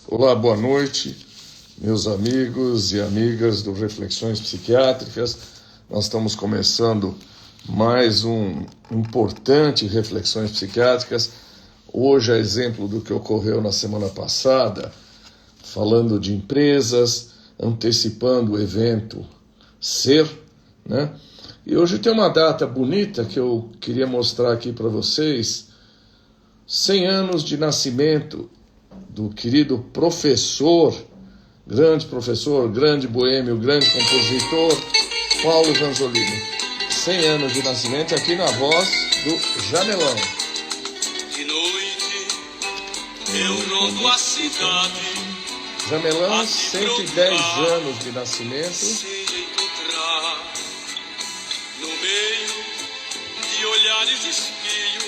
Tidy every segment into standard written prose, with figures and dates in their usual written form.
Olá, boa noite, meus amigos e amigas do Reflexões Psiquiátricas. Nós estamos começando mais um importante Reflexões Psiquiátricas. Hoje, a exemplo do que ocorreu na semana passada, falando de empresas, antecipando o evento Ser, né? E hoje tem uma data bonita que eu queria mostrar aqui para vocês. 100 anos de nascimento do querido professor, grande boêmio, grande compositor, Paulo Vanzolini. 100 anos de nascimento aqui na voz do Jamelão. De noite eu rondo a cidade. Jamelão, 110 anos de nascimento. Sem encontrar no meio de olhares de espio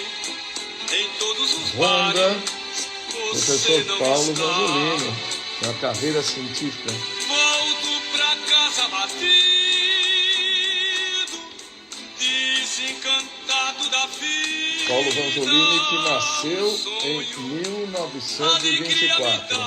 em todos os Ronda, bares. professor Paulo Vanzolini, na carreira científica. Volto pra casa batido, desencantado da vida. Paulo Vanzolini, que nasceu em 1924.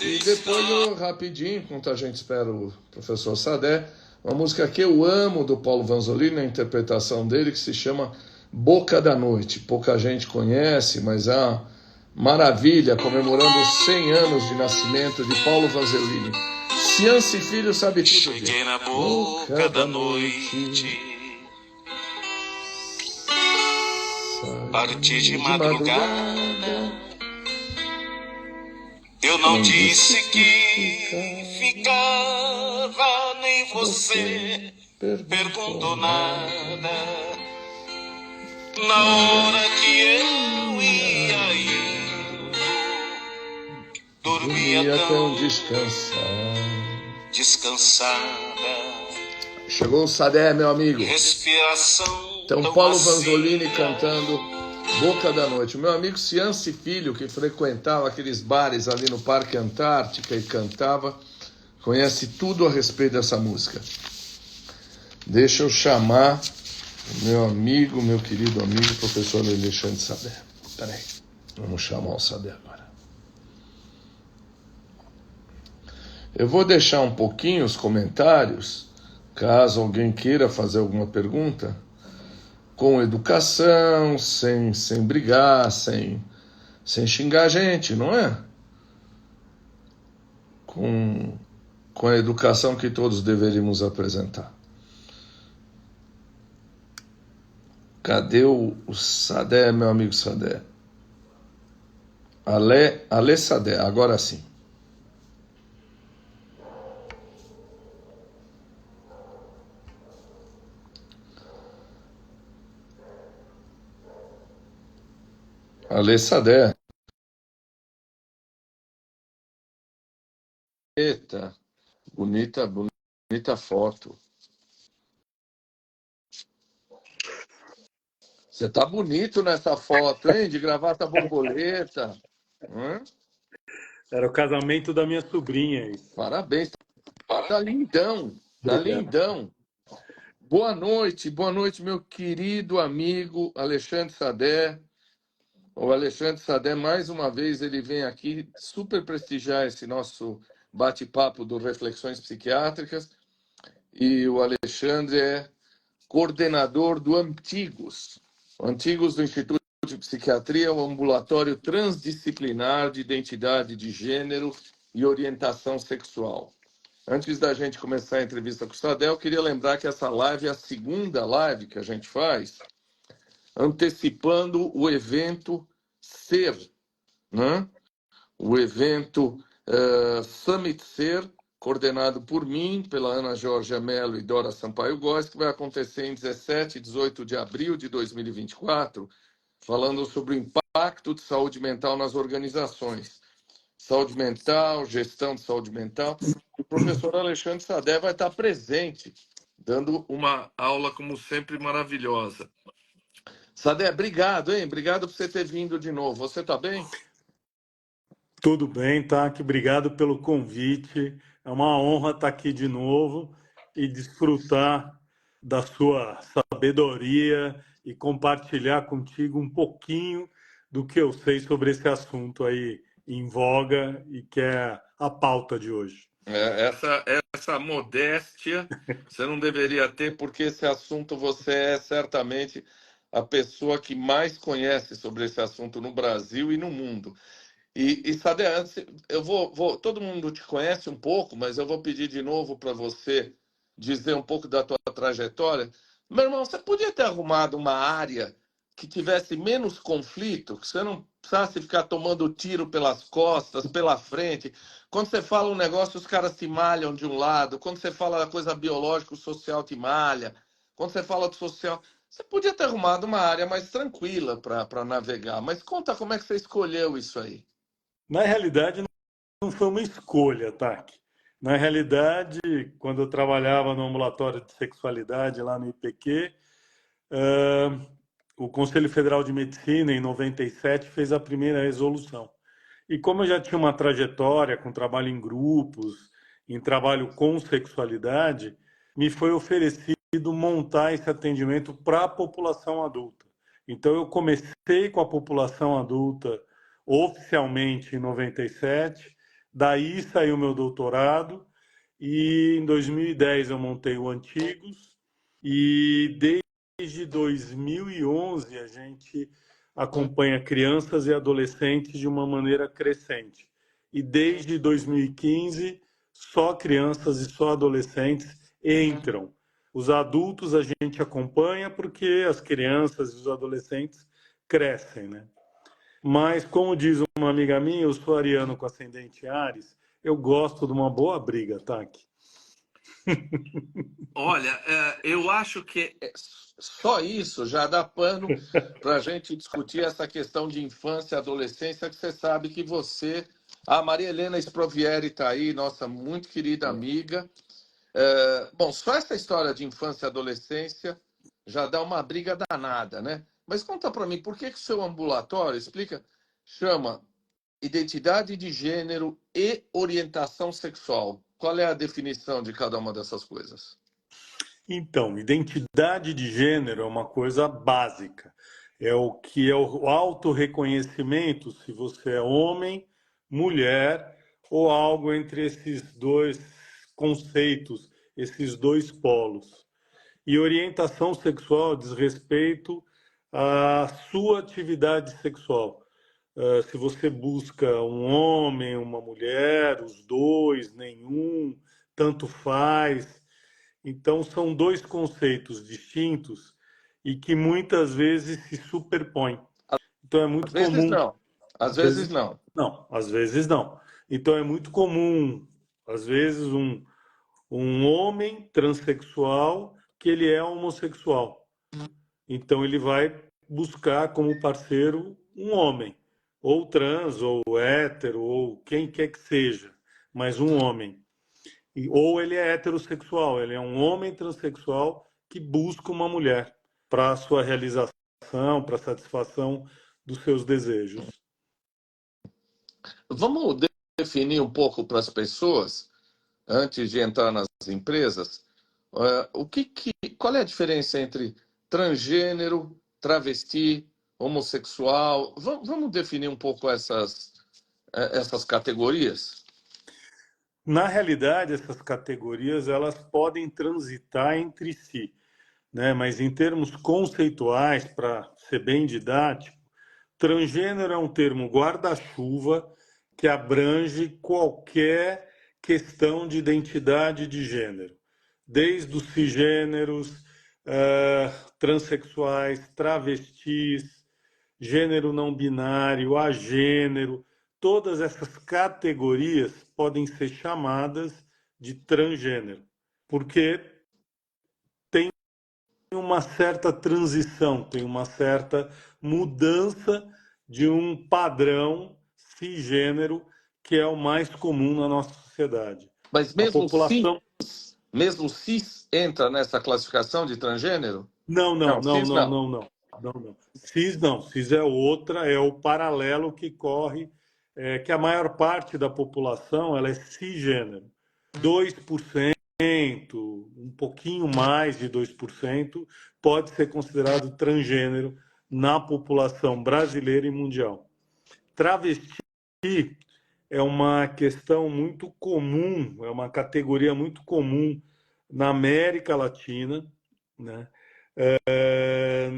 E depois, rapidinho, enquanto a gente espera o professor Sadé, uma música que eu amo do Paulo Vanzolini, a interpretação dele, que se chama Boca da Noite. Pouca gente conhece, mas é uma maravilha, comemorando os 100 anos de nascimento de Paulo Vanzolini. Ciência e Filho sabe tudo. Cheguei na boca da noite, parti de madrugada. Eu não disse que ficava, nem você perguntou nada. Na hora que eu ia indo, dormia tão descansada. Chegou o Sadé, meu amigo. Respiração. Então, Paulo Vanzolini cantando Boca da Noite. O meu amigo Ciance Filho, que frequentava aqueles bares ali no Parque Antártica e cantava, conhece tudo a respeito dessa música. Deixa eu chamar o meu amigo, meu querido amigo, professor Alexandre Sadé. Peraí, vamos chamar o Sadé agora. Eu vou deixar um pouquinho os comentários, caso alguém queira fazer alguma pergunta, com educação, sem brigar, sem xingar a gente, não é? Com a educação que todos deveríamos apresentar. Cadê o Sadé, meu amigo Sadé? Ale Sadé, agora sim. Ale Sadé. Eita, bonita foto. Você tá bonito nessa foto, hein? De gravata borboleta. Era o casamento da minha sobrinha. Isso. Parabéns. Tá lindão. Tá lindão. Boa noite, meu querido amigo Alexandre Sadé. O Alexandre Sadé, mais uma vez, ele vem aqui super prestigiar esse nosso bate-papo do Reflexões Psiquiátricas. E o Alexandre é coordenador do Antigos. O Antigos do Instituto de Psiquiatria é um ambulatório transdisciplinar de identidade de gênero e orientação sexual. Antes da gente começar a entrevista com o Sadé, eu queria lembrar que essa live é a segunda live que a gente faz, antecipando o evento Ser, né? O evento Summit Ser, coordenado por mim, pela Ana Jorge Mello e Dora Sampaio Góes, que vai acontecer em 17 e 18 de abril de 2024, falando sobre o impacto de saúde mental nas organizações. Saúde mental, gestão de saúde mental. O professor Alexandre Sadé vai estar presente, dando uma aula, como sempre, maravilhosa. Sadé, obrigado, hein? Obrigado por você ter vindo de novo. Você está bem? Tudo bem, Taki. Obrigado pelo convite. É uma honra estar aqui de novo e desfrutar da sua sabedoria e compartilhar contigo um pouquinho do que eu sei sobre esse assunto aí em voga e que é a pauta de hoje. Essa modéstia você não deveria ter, porque esse assunto você é certamente a pessoa que mais conhece sobre esse assunto no Brasil e no mundo. E Sade, antes, eu todo mundo te conhece um pouco, mas eu vou pedir de novo para você dizer um pouco da tua trajetória. Meu irmão, você podia ter arrumado uma área que tivesse menos conflito, que você não precisasse ficar tomando tiro pelas costas, pela frente. Quando você fala um negócio, os caras te malham de um lado. Quando você fala da coisa biológica, o social te malha. Quando você fala do social, você podia ter arrumado uma área mais tranquila para navegar. Mas conta como é que você escolheu isso aí. Na realidade, não foi uma escolha, Tac. Na realidade, quando eu trabalhava no ambulatório de sexualidade lá no IPQ, o Conselho Federal de Medicina, em 97, fez a primeira resolução. E como eu já tinha uma trajetória com trabalho em grupos, em trabalho com sexualidade, me foi oferecido montar esse atendimento para a população adulta. Então, eu comecei com a população adulta oficialmente em 97, daí saiu meu doutorado, e em 2010 eu montei o Antigos, e desde 2011 a gente acompanha crianças e adolescentes de uma maneira crescente. E desde 2015, só crianças e só adolescentes entram. Os adultos a gente acompanha porque as crianças e os adolescentes crescem, né? Mas, como diz uma amiga minha, eu sou ariano com ascendente Áries, eu gosto de uma boa briga, Tac. Olha, eu acho que só isso já dá pano para a gente discutir essa questão de infância e adolescência, que você sabe que você, a Maria Helena Sprovieri está aí, nossa muito querida amiga. Bom, só essa história de infância e adolescência já dá uma briga danada, né? Mas conta para mim, por que o seu ambulatório, explica, chama identidade de gênero e orientação sexual? Qual é a definição de cada uma dessas coisas? Então, identidade de gênero é uma coisa básica. É o que é o autorreconhecimento, se você é homem, mulher ou algo entre esses dois conceitos, esses dois polos. E orientação sexual diz respeito à sua atividade sexual. Se você busca um homem, uma mulher, os dois, nenhum, tanto faz. Então, são dois conceitos distintos e que muitas vezes se superpõem. Então, é Às muito vezes comum, não, às às vezes vezes, não. não, às vezes não. Então, é muito comum, às vezes, um homem transexual que ele é homossexual. Então, ele vai buscar como parceiro um homem, ou trans, ou hétero, ou quem quer que seja, mas um homem. Ou ele é heterossexual, ele é um homem transexual que busca uma mulher para a sua realização, para a satisfação dos seus desejos. Vamos definir um pouco para as pessoas, antes de entrar nas empresas, qual é a diferença entre transgênero, travesti, homossexual? Vamos definir um pouco essas categorias? Na realidade, essas categorias elas podem transitar entre si, né? Mas em termos conceituais, para ser bem didático, transgênero é um termo guarda-chuva que abrange qualquer questão de identidade de gênero, desde os cisgêneros, transexuais, travestis, gênero não binário, agênero, todas essas categorias podem ser chamadas de transgênero, porque tem uma certa transição, tem uma certa mudança de um padrão cisgênero que é o mais comum na nossa sociedade. Mas A população mesmo cis entra nessa classificação de transgênero? não, não, Não, não, cis não, não. não, não, não, não. Cis não, cis é outra, é o paralelo que corre, que a maior parte da população ela é cisgênero. 2%, um pouquinho mais de 2%, pode ser considerado transgênero na população brasileira e mundial. Travesti é uma questão muito comum, é uma categoria muito comum na América Latina, né?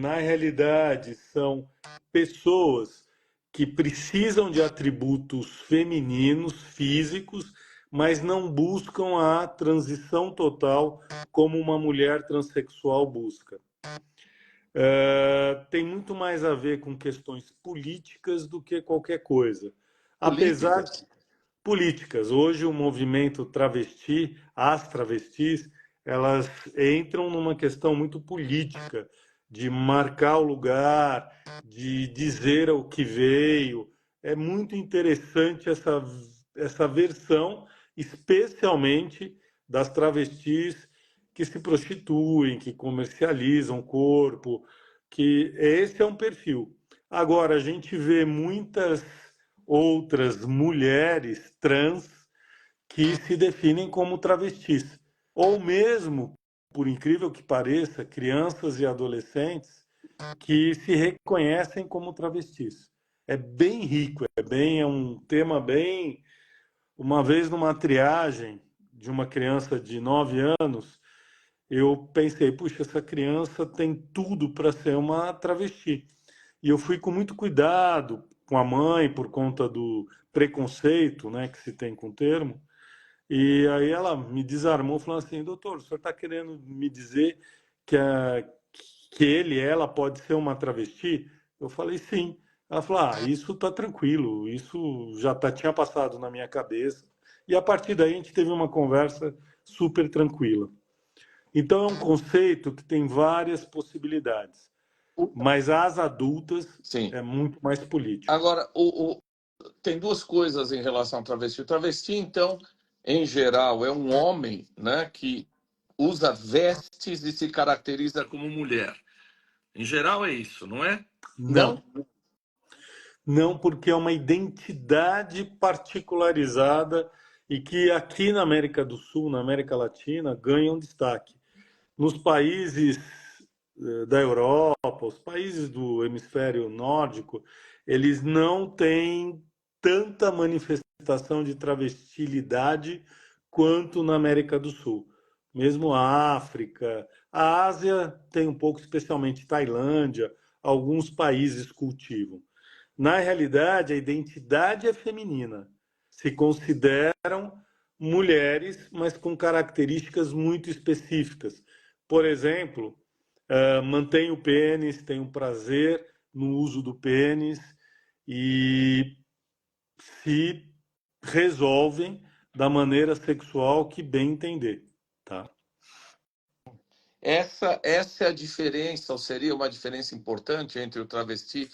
Na realidade, são pessoas que precisam de atributos femininos, físicos, mas não buscam a transição total como uma mulher transexual busca. Tem muito mais a ver com questões políticas do que qualquer coisa. Apesar Políticas. políticas. Hoje o movimento travesti, as travestis, elas entram numa questão muito política, de marcar o lugar, de dizer o que veio. É muito interessante essa versão, especialmente das travestis que se prostituem, que comercializam o corpo, que esse é um perfil. Agora, a gente vê muitas outras mulheres trans que se definem como travestis. Ou mesmo, por incrível que pareça, crianças e adolescentes que se reconhecem como travestis. É bem rico, é um tema bem. Uma vez numa triagem de uma criança de 9 anos, eu pensei, puxa, essa criança tem tudo para ser uma travesti. E eu fui com muito cuidado com a mãe por conta do preconceito, né, que se tem com o termo. E aí ela me desarmou falando assim, doutor, o senhor está querendo me dizer que, que ele, ela pode ser uma travesti? Eu falei, sim. Ela falou, isso está tranquilo, isso já tinha passado na minha cabeça. E a partir daí a gente teve uma conversa super tranquila. Então é um conceito que tem várias possibilidades, mas as adultas Sim. é muito mais político. Agora, tem duas coisas em relação ao travesti. O travesti, então, em geral, é um homem, né, que usa vestes e se caracteriza como mulher. Em geral é isso, não é? Não, Não? não, porque é uma identidade particularizada e que aqui na América do Sul, na América Latina, ganha um destaque. Nos países da Europa, os países do hemisfério nórdico, eles não têm tanta manifestação de travestilidade quanto na América do Sul. Mesmo a África, a Ásia tem um pouco, especialmente Tailândia, alguns países cultivam. Na realidade, a identidade é feminina. Se consideram mulheres, mas com características muito específicas. Por exemplo, mantém o pênis, tem um prazer no uso do pênis e se resolvem da maneira sexual que bem entender, tá? Essa é a diferença, ou seria uma diferença importante entre o travesti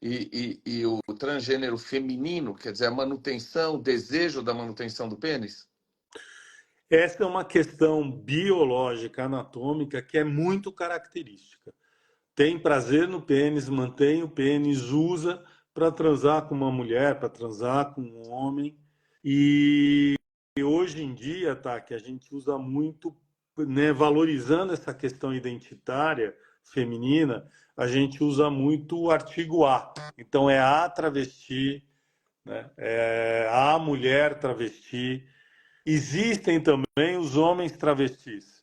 e o transgênero feminino, quer dizer, a manutenção, o desejo da manutenção do pênis? Essa é uma questão biológica, anatômica, que é muito característica. Tem prazer no pênis, mantém o pênis, usa para transar com uma mulher, para transar com um homem. E hoje em dia, tá, que a gente usa muito, né, valorizando essa questão identitária feminina, a gente usa muito o artigo A. Então é a travesti, né, é a mulher travesti. Existem também os homens travestis,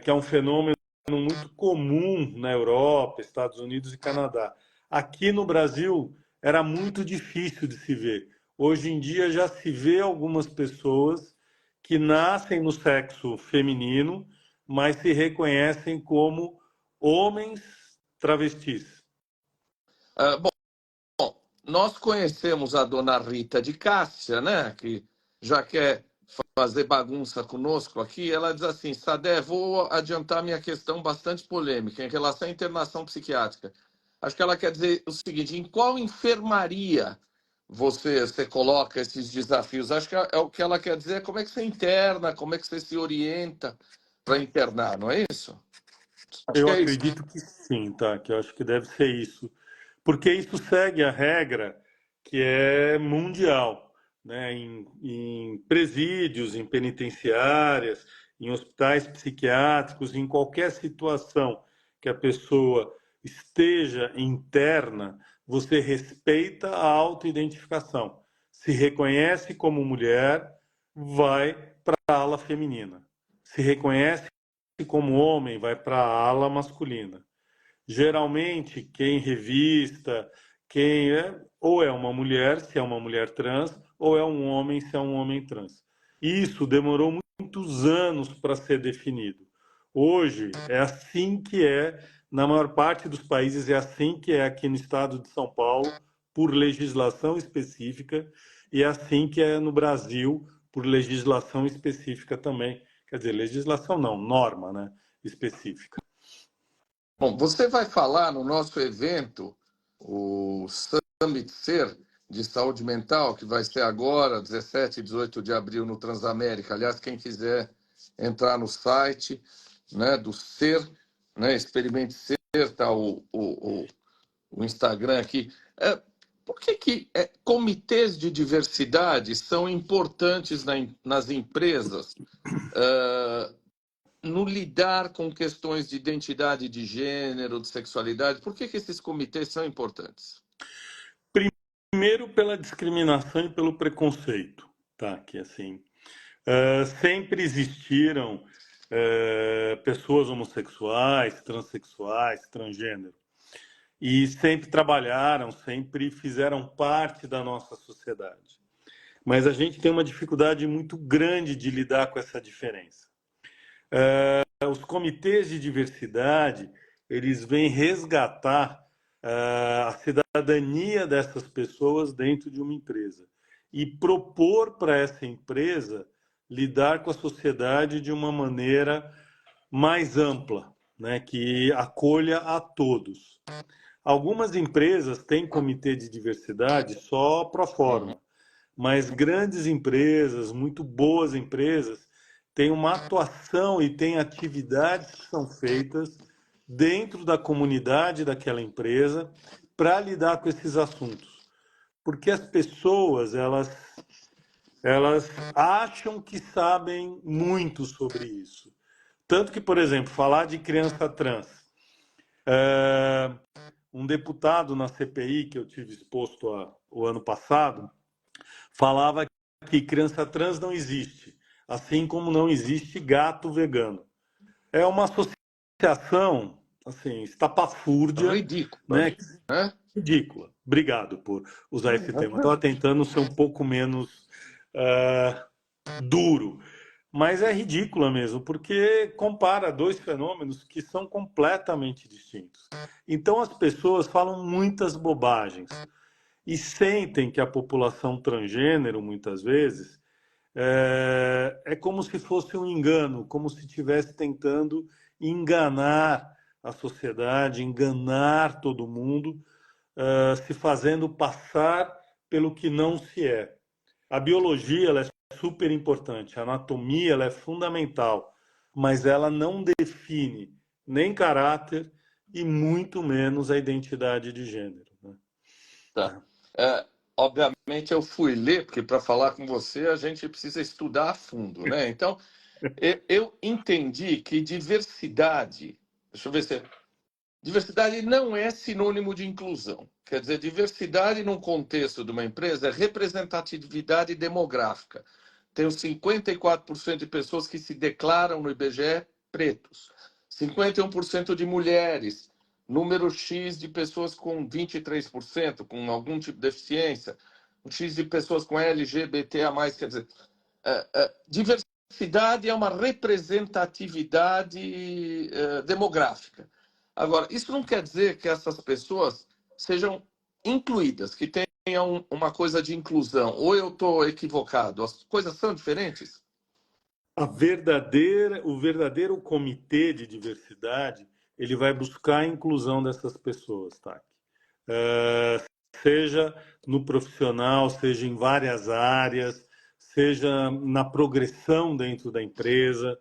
que é um fenômeno muito comum na Europa, Estados Unidos e Canadá. Aqui no Brasil era muito difícil de se ver. Hoje em dia já se vê algumas pessoas que nascem no sexo feminino, mas se reconhecem como homens travestis. Bom, nós conhecemos a dona Rita de Cássia, né, que já quer fazer bagunça conosco aqui. Ela diz assim, Sadé, vou adiantar minha questão bastante polêmica em relação à internação psiquiátrica. Acho que ela quer dizer o seguinte, em qual enfermaria você coloca esses desafios? Acho que é o que ela quer dizer, como é que você interna, como é que você se orienta para internar, não é isso? Acho Eu que é isso. acredito que sim, tá? Que eu acho que deve ser isso. Porque isso segue a regra que é mundial, né? Em presídios, em penitenciárias, em hospitais psiquiátricos, em qualquer situação que a pessoa esteja interna, você respeita a autoidentificação. Se reconhece como mulher, vai para a ala feminina. Se reconhece como homem, vai para a ala masculina. Geralmente, quem revista, quem é, ou é uma mulher, se é uma mulher trans, ou é um homem, se é um homem trans. Isso demorou muitos anos para ser definido. Hoje, é assim que é, na maior parte dos países, é assim que é aqui no estado de São Paulo, por legislação específica, e é assim que é no Brasil, por legislação específica também. Quer dizer, legislação não, norma, né, específica. Bom, você vai falar no nosso evento, o Summit Ser de Saúde Mental, que vai ser agora, 17 e 18 de abril, no Transamérica. Aliás, quem quiser entrar no site, né, do Ser, né, Experimente Ser, está o Instagram aqui. Por que comitês de diversidade são importantes nas empresas? No lidar com questões de identidade de gênero, de sexualidade, por que esses comitês são importantes? Primeiro, pela discriminação e pelo preconceito, tá? Que assim, sempre existiram pessoas homossexuais, transexuais, transgênero, e sempre trabalharam, sempre fizeram parte da nossa sociedade. Mas a gente tem uma dificuldade muito grande de lidar com essa diferença. Os comitês de diversidade, eles vêm resgatar a cidadania dessas pessoas dentro de uma empresa e propor para essa empresa lidar com a sociedade de uma maneira mais ampla, né, que acolha a todos. Algumas empresas têm comitê de diversidade só pro forma, mas grandes empresas, muito boas empresas, têm uma atuação e têm atividades que são feitas dentro da comunidade daquela empresa para lidar com esses assuntos. Porque as pessoas, elas acham que sabem muito sobre isso. Tanto que, por exemplo, falar de criança trans. Um deputado na CPI que eu tive exposto o ano passado falava que criança trans não existe, assim como não existe gato vegano. É uma associação, assim, estapafúrdia, Ridículo, né? né? Ridícula. Obrigado por usar esse termo. Estava tentando ser um pouco menos duro, mas é ridícula mesmo, porque compara dois fenômenos que são completamente distintos. Então as pessoas falam muitas bobagens e sentem que a população transgênero, muitas vezes, é como se fosse um engano, como se estivesse tentando enganar a sociedade, enganar todo mundo, se fazendo passar pelo que não se é. A biologia ela é super importante, a anatomia ela é fundamental, mas ela não define nem caráter e muito menos a identidade de gênero, né? Tá. Obviamente eu fui ler, porque para falar com você a gente precisa estudar a fundo, né? Então, eu entendi que diversidade, deixa eu ver se diversidade não é sinônimo de inclusão. Quer dizer, diversidade num contexto de uma empresa é representatividade demográfica. Tem os 54% de pessoas que se declaram no IBGE pretos, 51% de mulheres, número X de pessoas com 23%, com algum tipo de deficiência, um X de pessoas com LGBTA+, quer dizer, diversidade é uma representatividade demográfica. Agora, isso não quer dizer que essas pessoas sejam incluídas, que tenham uma coisa de inclusão. Ou eu estou equivocado? As coisas são diferentes? O verdadeiro comitê de diversidade, ele vai buscar a inclusão dessas pessoas, tá? Seja no profissional, seja em várias áreas, seja na progressão dentro da empresa,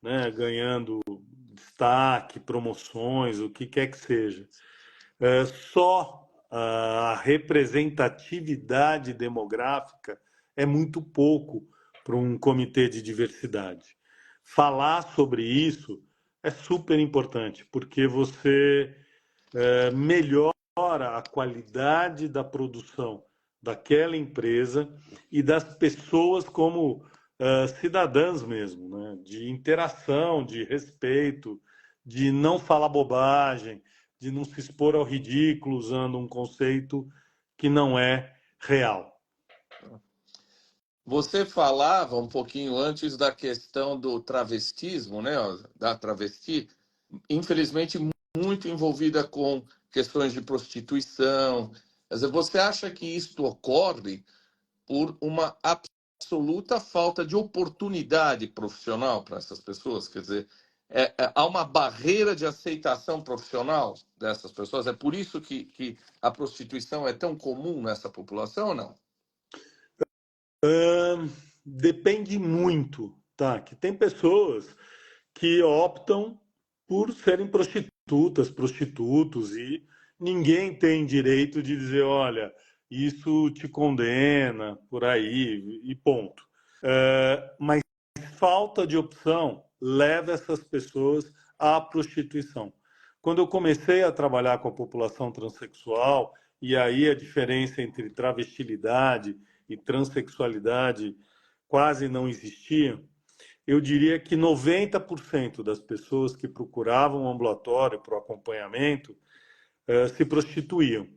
né, ganhando destaque, promoções, o que quer que seja. Só a representatividade demográfica é muito pouco para um comitê de diversidade. Falar sobre isso é super importante, porque você melhora a qualidade da produção daquela empresa e das pessoas como cidadãs mesmo, né? De interação, de respeito, de não falar bobagem, de não se expor ao ridículo usando um conceito que não é real. Você falava um pouquinho antes da questão do travestismo, né? Da travesti, infelizmente muito envolvida com questões de prostituição. Quer dizer, você acha que isto ocorre por uma absoluta falta de oportunidade profissional para essas pessoas? Quer dizer, há uma barreira de aceitação profissional dessas pessoas? É por isso que a prostituição é tão comum nessa população ou não? Depende muito, tá? Que tem pessoas que optam por serem prostitutas, prostitutos, e ninguém tem direito de dizer, olha, isso te condena, por aí, e ponto. Mas falta de opção leva essas pessoas à prostituição. Quando eu comecei a trabalhar com a população transexual, e aí a diferença entre travestilidade e transexualidade quase não existia, eu diria que 90% das pessoas que procuravam um ambulatório para o acompanhamento se prostituíam.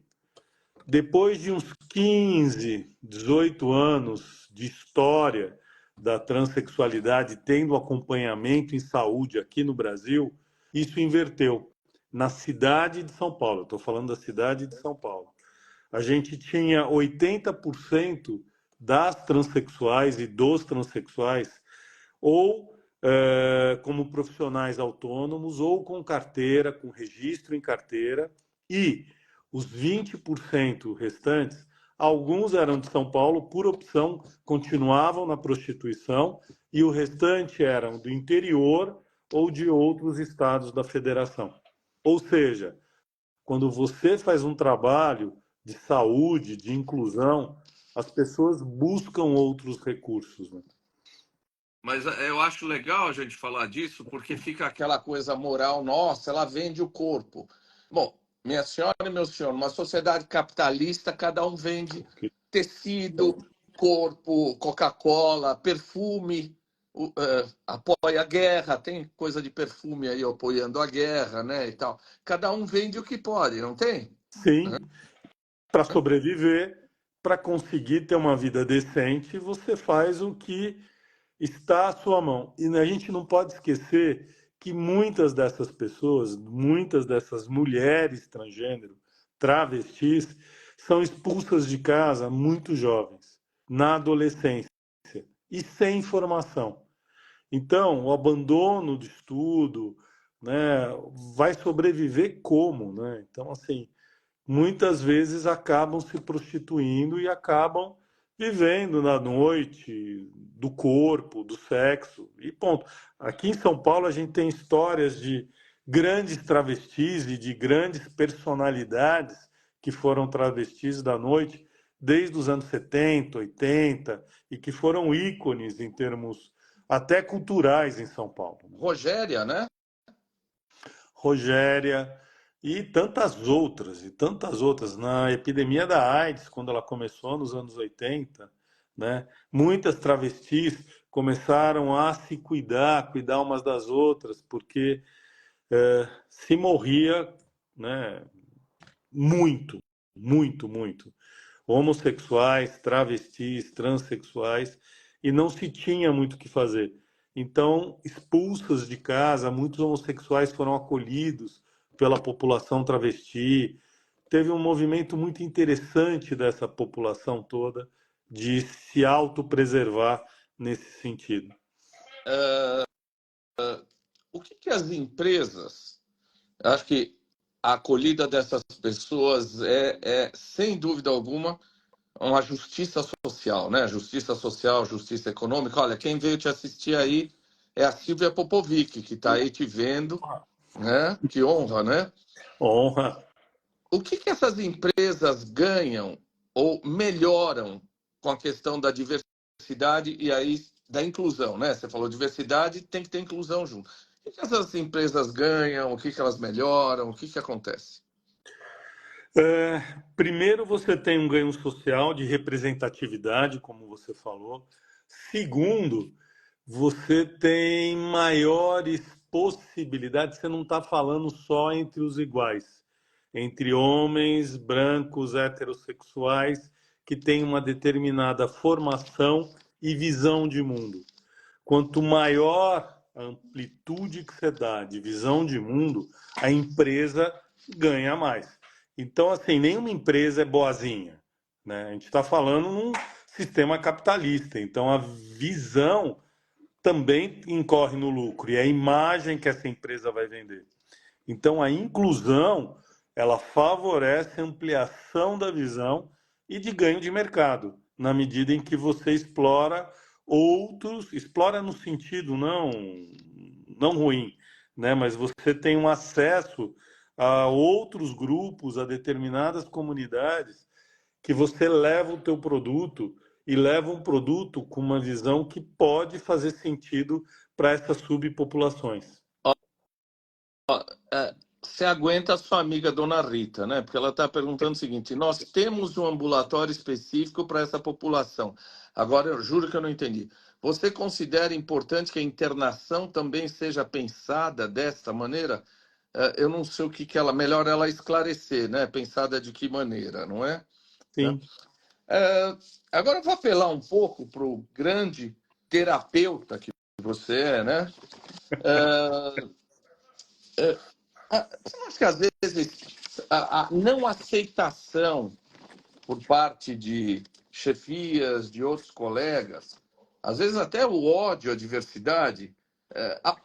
Depois de uns 15, 18 anos de história da transexualidade tendo acompanhamento em saúde aqui no Brasil, isso inverteu. Na cidade de São Paulo, estou falando da cidade de São Paulo, a gente tinha 80% das transexuais e dos transexuais ou como profissionais autônomos, ou com carteira, com registro em carteira, e os 20% restantes, alguns eram de São Paulo, por opção, continuavam na prostituição, e o restante eram do interior ou de outros estados da federação. Ou seja, quando você faz um trabalho de saúde, de inclusão, as pessoas buscam outros recursos, né? Mas eu acho legal a gente falar disso, porque fica aquela coisa moral, nossa, ela vende o corpo. Bom, minha senhora e meu senhor, numa sociedade capitalista, cada um vende tecido, corpo, Coca-Cola, perfume, apoia a guerra, tem coisa de perfume aí apoiando a guerra, né, e tal. Cada um vende o que pode, não tem? Sim, para sobreviver, para conseguir ter uma vida decente, você faz o que está à sua mão. E a gente não pode esquecer que muitas dessas pessoas, muitas dessas mulheres transgênero, travestis, são expulsas de casa muito jovens, na adolescência, e sem formação. Então, o abandono de estudo, né, vai sobreviver como, né? Então, assim, muitas vezes acabam se prostituindo e acabam vivendo na noite do corpo, do sexo, e ponto. Aqui em São Paulo a gente tem histórias de grandes travestis e de grandes personalidades que foram travestis da noite desde os anos 70, 80 e que foram ícones em termos até culturais em São Paulo. Rogéria, né? Rogéria e tantas outras. Na epidemia da AIDS, quando ela começou nos anos 80, né, muitas travestis começaram a se cuidar umas das outras, porque se morria, né, muito, muito, muito. Homossexuais, travestis, transexuais, e não se tinha muito o que fazer. Então, expulsas de casa, muitos homossexuais foram acolhidos pela população travesti. Teve um movimento muito interessante dessa população toda de se autopreservar nesse sentido. O que as empresas... Acho que a acolhida dessas pessoas sem dúvida alguma, uma justiça social, né? Justiça social, justiça econômica. Olha, quem veio te assistir aí é a Silvia Popovic, que está aí te vendo, né? Que honra, né? Honra. O que essas empresas ganham ou melhoram com a questão da diversidade e aí da inclusão, né? Você falou diversidade, tem que ter inclusão junto. O que essas empresas ganham? O que elas melhoram? O que acontece? Primeiro, você tem um ganho social de representatividade, como você falou. Segundo, você tem maiores possibilidades. Você não está falando só entre os iguais, entre homens, brancos, heterossexuais, que têm uma determinada formação e visão de mundo. Quanto maior a amplitude que você dá de visão de mundo, a empresa ganha mais. Então, assim, nenhuma empresa é boazinha, né? A gente está falando num sistema capitalista. Então, a visão também incorre no lucro e é a imagem que essa empresa vai vender. Então, a inclusão, ela favorece a ampliação da visão e de ganho de mercado, na medida em que você explora outros, explora no sentido não ruim, né? Mas você tem um acesso a outros grupos, a determinadas comunidades, que você leva o teu produto e leva um produto com uma visão que pode fazer sentido para essas subpopulações. Você aguenta a sua amiga Dona Rita, né? Porque ela está perguntando o seguinte: nós temos um ambulatório específico para essa população. Agora, eu juro que eu não entendi. Você considera importante que a internação também seja pensada desta maneira? Eu não sei o que ela. Melhor ela esclarecer, né? Pensada de que maneira, não é? Né? Sim. Agora eu vou apelar um pouco para o grande terapeuta que você é, né? Você não acha que às vezes a não aceitação por parte de chefias, de outros colegas, às vezes até o ódio à diversidade,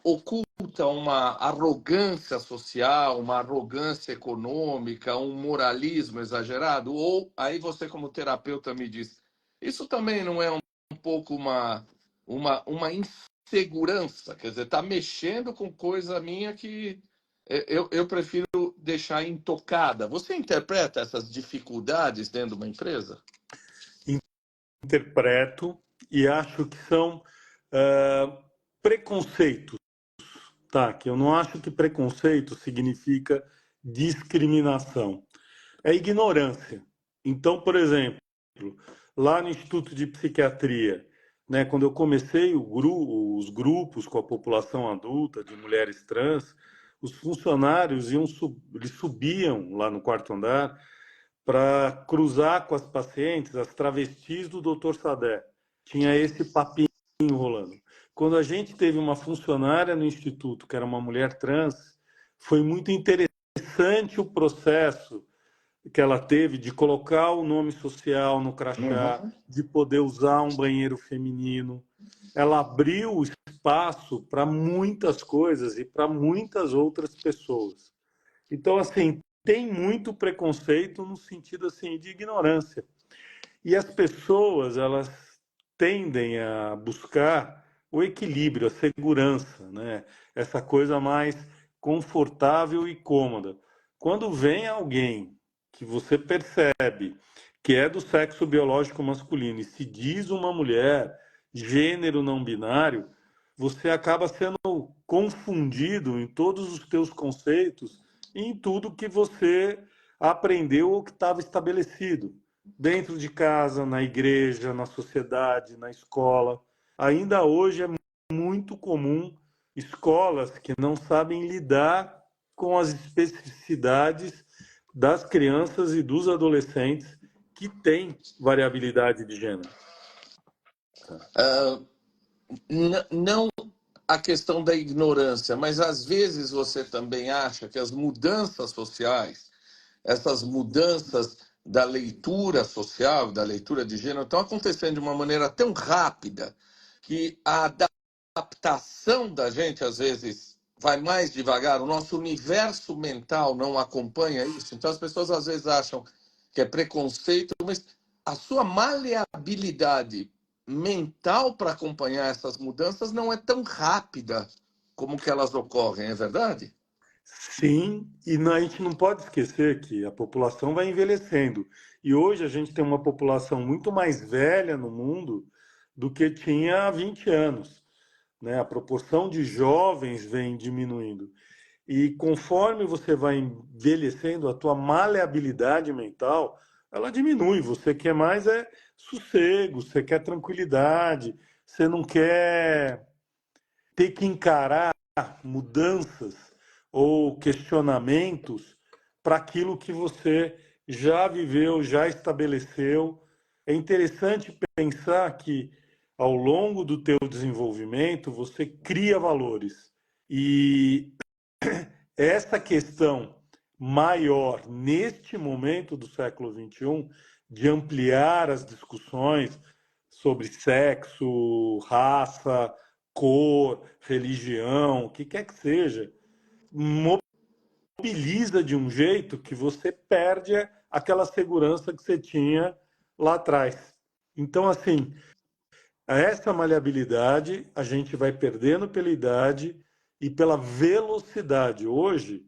oculta uma arrogância social, uma arrogância econômica, um moralismo exagerado? Ou aí você, como terapeuta, me diz, isso também não é um pouco uma insegurança? Quer dizer, está mexendo com coisa minha que eu prefiro deixar intocada. Você interpreta essas dificuldades dentro de uma empresa? Interpreto e acho que são preconceitos, tá? Que eu não acho que preconceito significa discriminação. É ignorância. Então, por exemplo, lá no Instituto de Psiquiatria, né, quando eu comecei os grupos com a população adulta de mulheres trans, os funcionários eles subiam lá no quarto andar para cruzar com as pacientes as travestis do Dr. Sadé. Tinha esse papinho rolando. Quando a gente teve uma funcionária no instituto, que era uma mulher trans, foi muito interessante o processo que ela teve de colocar o nome social no crachá, Uhum. de poder usar um banheiro feminino. Ela abriu espaço para muitas coisas e para muitas outras pessoas. Então, assim, tem muito preconceito no sentido assim de ignorância. E as pessoas, elas tendem a buscar o equilíbrio, a segurança, né? Essa coisa mais confortável e cômoda. Quando vem alguém que você percebe que é do sexo biológico masculino e se diz uma mulher, gênero não binário, você acaba sendo confundido em todos os teus conceitos e em tudo que você aprendeu ou que estava estabelecido dentro de casa, na igreja, na sociedade, na escola. Ainda hoje é muito comum escolas que não sabem lidar com as especificidades das crianças e dos adolescentes que têm variabilidade de gênero. Não a questão da ignorância, mas às vezes você também acha que as mudanças sociais, essas mudanças da leitura social, da leitura de gênero, estão acontecendo de uma maneira tão rápida que a adaptação da gente, às vezes, vai mais devagar, o nosso universo mental não acompanha isso. Então, as pessoas, às vezes, acham que é preconceito, mas a sua maleabilidade mental para acompanhar essas mudanças não é tão rápida como que elas ocorrem, é verdade? Sim, e a gente não pode esquecer que a população vai envelhecendo. E hoje a gente tem uma população muito mais velha no mundo do que tinha há 20 anos, né? A proporção de jovens vem diminuindo. E conforme você vai envelhecendo, a tua maleabilidade mental, ela diminui. Você quer mais é sossego, você quer tranquilidade, você não quer ter que encarar mudanças ou questionamentos para aquilo que você já viveu, já estabeleceu. É interessante pensar que ao longo do teu desenvolvimento você cria valores e essa questão maior neste momento do século XXI de ampliar as discussões sobre sexo, raça, cor, religião, o que quer que seja, mobiliza de um jeito que você perde aquela segurança que você tinha lá atrás. Então, assim, essa maleabilidade a gente vai perdendo pela idade e pela velocidade. Hoje,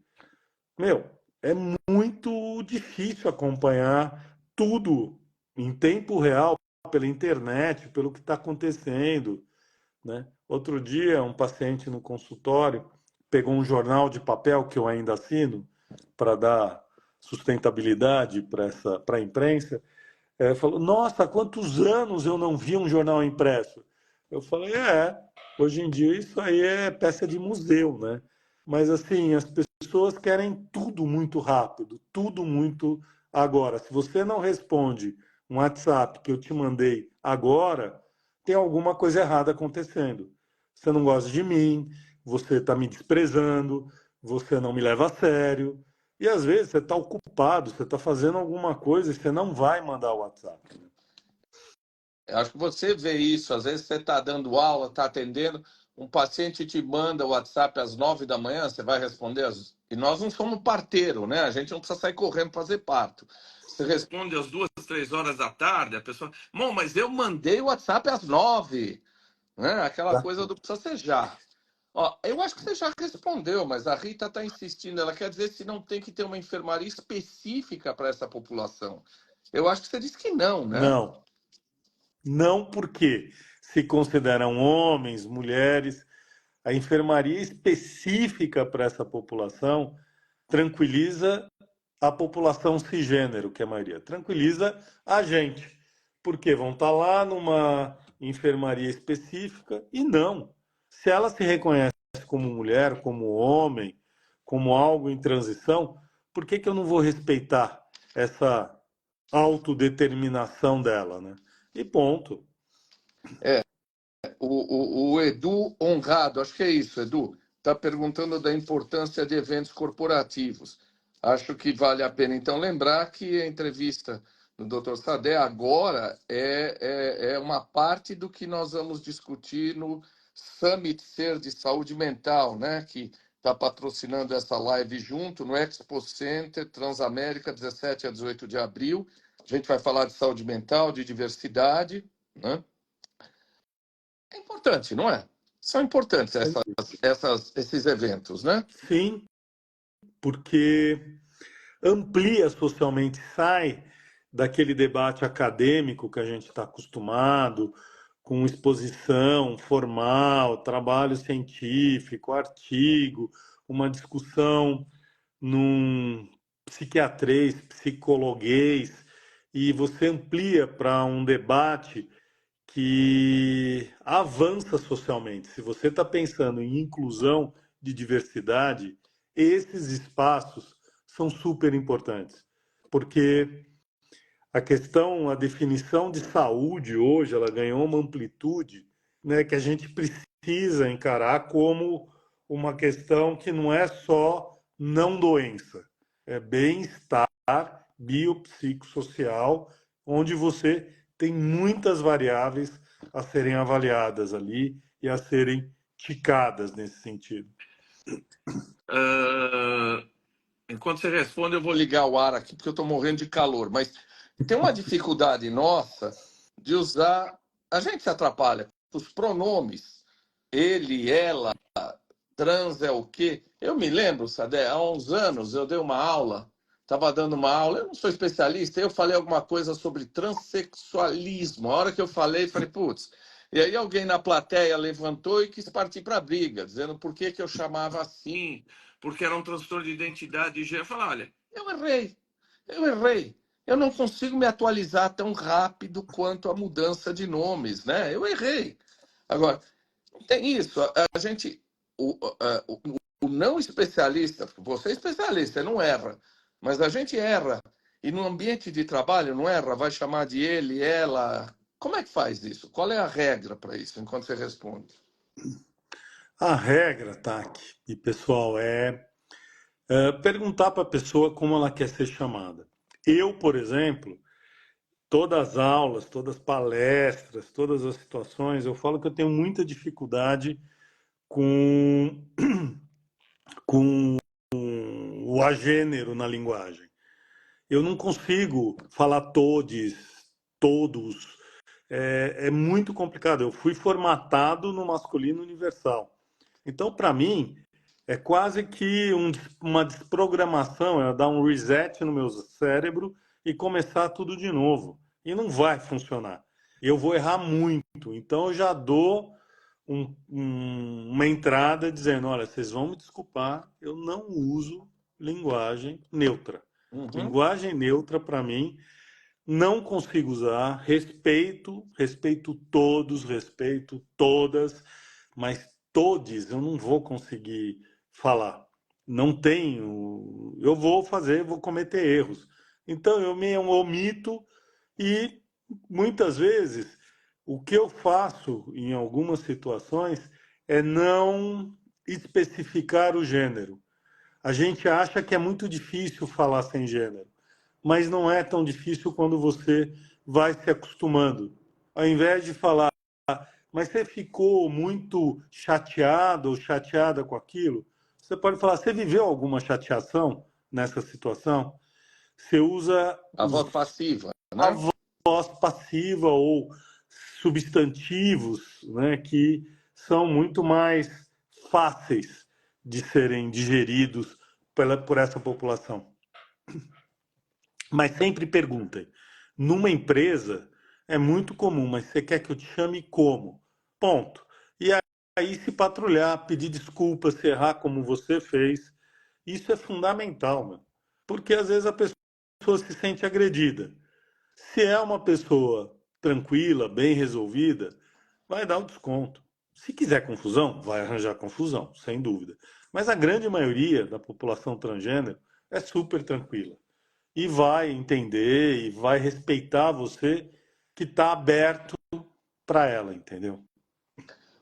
meu, é muito difícil acompanhar tudo em tempo real pela internet, pelo que está acontecendo, né? Outro dia, um paciente no consultório pegou um jornal de papel que eu ainda assino para dar sustentabilidade para a imprensa. Falou: Nossa, há quantos anos eu não vi um jornal impresso? Eu falei: hoje em dia isso aí é peça de museu, né? Mas assim, as pessoas querem tudo muito rápido, tudo muito agora. Se você não responde um WhatsApp que eu te mandei agora, tem alguma coisa errada acontecendo. Você não gosta de mim, você está me desprezando, você não me leva a sério. E às vezes você está ocupado, você está fazendo alguma coisa e você não vai mandar o WhatsApp. Eu acho que você vê isso, às vezes você está dando aula, está atendendo, um paciente te manda o WhatsApp às 9 da manhã, você vai responder E nós não somos parteiro, né? A gente não precisa sair correndo para fazer parto. Você responde às 2, 3 horas da tarde, a pessoa... Bom, mas eu mandei o WhatsApp às 9, né? Aquela coisa do precisa ser já. Ó, eu acho que você já respondeu, mas a Rita está insistindo. Ela quer dizer se não tem que ter uma enfermaria específica para essa população. Eu acho que você disse que não, né? Não, não porque se consideram homens, mulheres, a enfermaria específica para essa população tranquiliza a população cisgênero, que é a maioria, tranquiliza a gente, porque vão estar lá numa enfermaria específica e não. Se ela se reconhece como mulher, como homem, como algo em transição, por que que eu não vou respeitar essa autodeterminação dela, né? E ponto. O Edu Honrado, acho que é isso, Edu, está perguntando da importância de eventos corporativos. Acho que vale a pena, então, lembrar que a entrevista do Dr. Sadé agora é uma parte do que nós vamos discutir no Summit Ser de Saúde Mental, né? Que está patrocinando essa live junto no Expo Center Transamérica, 17 a 18 de abril. A gente vai falar de saúde mental, de diversidade, né? É importante, não é? São importantes esses eventos, né? Sim, porque amplia socialmente, sai daquele debate acadêmico que a gente está acostumado, com exposição formal, trabalho científico, artigo, uma discussão num psiquiatrês, psicologuês, e você amplia para um debate que avança socialmente. Se você está pensando em inclusão de diversidade, esses espaços são super importantes, porque a questão, a definição de saúde hoje, ela ganhou uma amplitude, né, que a gente precisa encarar como uma questão que não é só não doença, é bem-estar biopsicossocial, onde você tem muitas variáveis a serem avaliadas ali e a serem ticadas nesse sentido. Enquanto você responde, eu vou ligar o ar aqui, porque eu estou morrendo de calor. Mas tem uma dificuldade nossa de usar. A gente se atrapalha. Os pronomes, ele, ela, trans é o quê? Eu me lembro, Sadé, há uns anos eu dei uma aula, estava dando uma aula, eu não sou especialista, eu falei alguma coisa sobre transexualismo. A hora que eu falei, putz. E aí alguém na plateia levantou e quis partir para a briga, dizendo por que eu chamava assim, porque era um transtorno de identidade de gênero. Eu falei, olha, eu errei. Eu não consigo me atualizar tão rápido quanto a mudança de nomes, né? Eu errei. Agora, tem isso. A gente, o não especialista, porque você é especialista, você não erra, mas a gente erra. E no ambiente de trabalho não erra, vai chamar de ele, ela. Como é que faz isso? Qual é a regra para isso, enquanto você responde? A regra, Taki, e pessoal, é perguntar para a pessoa como ela quer ser chamada. Eu, por exemplo, todas as aulas, todas as palestras, todas as situações, eu falo que eu tenho muita dificuldade com, com o agênero na linguagem. Eu não consigo falar todos. É muito complicado. Eu fui formatado no masculino universal. Então, para mim, é quase que uma desprogramação, é dar um reset no meu cérebro e começar tudo de novo. E não vai funcionar. Eu vou errar muito. Então, eu já dou uma entrada dizendo: olha, vocês vão me desculpar, eu não uso linguagem neutra. Uhum. Linguagem neutra, para mim, não consigo usar. Respeito todos, respeito todas, mas todes eu não vou conseguir falar. Não tenho. Eu vou cometer erros. Então eu me omito e muitas vezes o que eu faço em algumas situações é não especificar o gênero. A gente acha que é muito difícil falar sem gênero, mas não é tão difícil quando você vai se acostumando. Ao invés de falar, mas você ficou muito chateado ou chateada com aquilo, você pode falar, você viveu alguma chateação nessa situação? Você usa A voz passiva, a né? voz passiva ou substantivos, né, que são muito mais fáceis de serem digeridos por essa população. Mas sempre perguntem. Numa empresa é muito comum, mas você quer que eu te chame como? Ponto. E aí se patrulhar, pedir desculpas, se errar como você fez, isso é fundamental, meu. Porque às vezes a pessoa se sente agredida. Se é uma pessoa tranquila, bem resolvida, vai dar o desconto. Se quiser confusão, vai arranjar confusão, sem dúvida. Mas a grande maioria da população transgênero é super tranquila e vai entender e vai respeitar você que está aberto para ela, entendeu?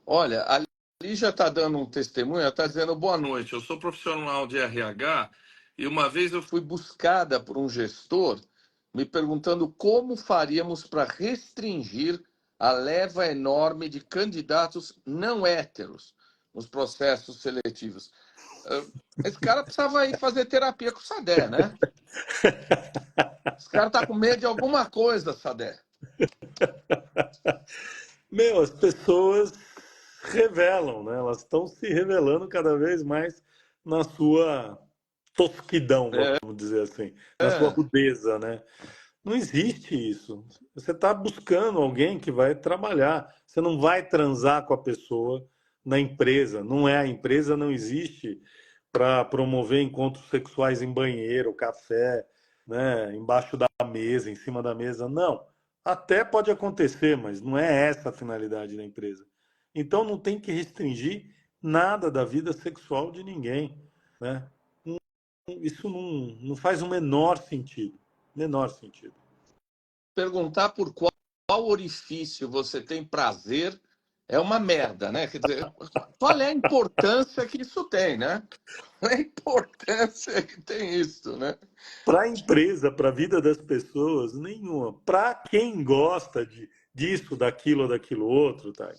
Olha, ali já está dando um testemunho, ela está dizendo boa noite. Eu sou profissional de RH e uma vez eu fui buscada por um gestor me perguntando como faríamos para restringir a leva enorme de candidatos não héteros nos processos seletivos. Esse cara precisava ir fazer terapia com o Sadé, né? Esse cara está com medo de alguma coisa, Sadé. Meu, as pessoas revelam, né? Elas estão se revelando cada vez mais na sua tosquidão, É, vamos dizer assim, na sua é. rudeza, né? Não existe isso. Você está buscando alguém que vai trabalhar. Você não vai transar com a pessoa na empresa. Não é, a empresa não existe para promover encontros sexuais em banheiro, café, né, embaixo da mesa, em cima da mesa. Não. Até pode acontecer, mas não é essa a finalidade da empresa. Então não tem que restringir nada da vida sexual de ninguém, né? Isso não faz o menor sentido. Menor sentido. Perguntar por qual orifício você tem prazer é uma merda, né? Quer dizer, qual é a importância que isso tem, né? Qual é a importância que tem isso, né? Para a empresa, para a vida das pessoas, nenhuma. Para quem gosta disso, daquilo ou daquilo outro, tá?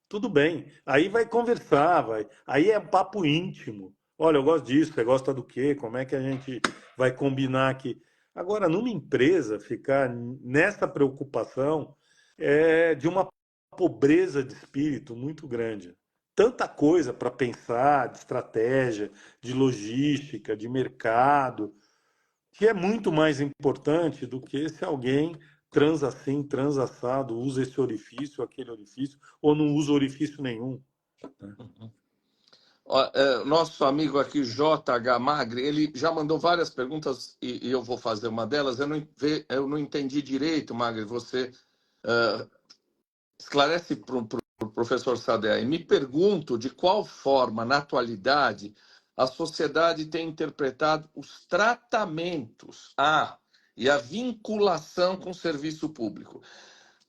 Tudo bem. Aí vai conversar, vai. Aí é papo íntimo. Olha, eu gosto disso, você gosta do quê? Como é que a gente vai combinar aqui? Agora, numa empresa, ficar nessa preocupação é de uma pobreza de espírito muito grande. Tanta coisa para pensar, de estratégia, de logística, de mercado, que é muito mais importante do que se alguém transa assim, transa assado, usa esse orifício, aquele orifício, ou não usa orifício nenhum. Nosso amigo aqui, JH Magri, ele já mandou várias perguntas e eu vou fazer uma delas. Eu não entendi direito, Magri. Você esclarece para o professor Sadé. E me pergunto de qual forma, na atualidade, a sociedade tem interpretado os tratamentos e a vinculação com o serviço público.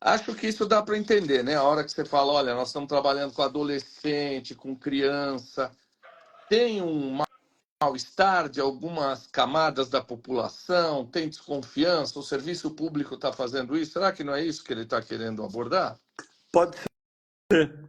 Acho que isso dá para entender, né? A hora que você fala, olha, nós estamos trabalhando com adolescente, com criança, tem um mal-estar de algumas camadas da população, tem desconfiança, o serviço público está fazendo isso. Será que não é isso que ele está querendo abordar? Pode ser.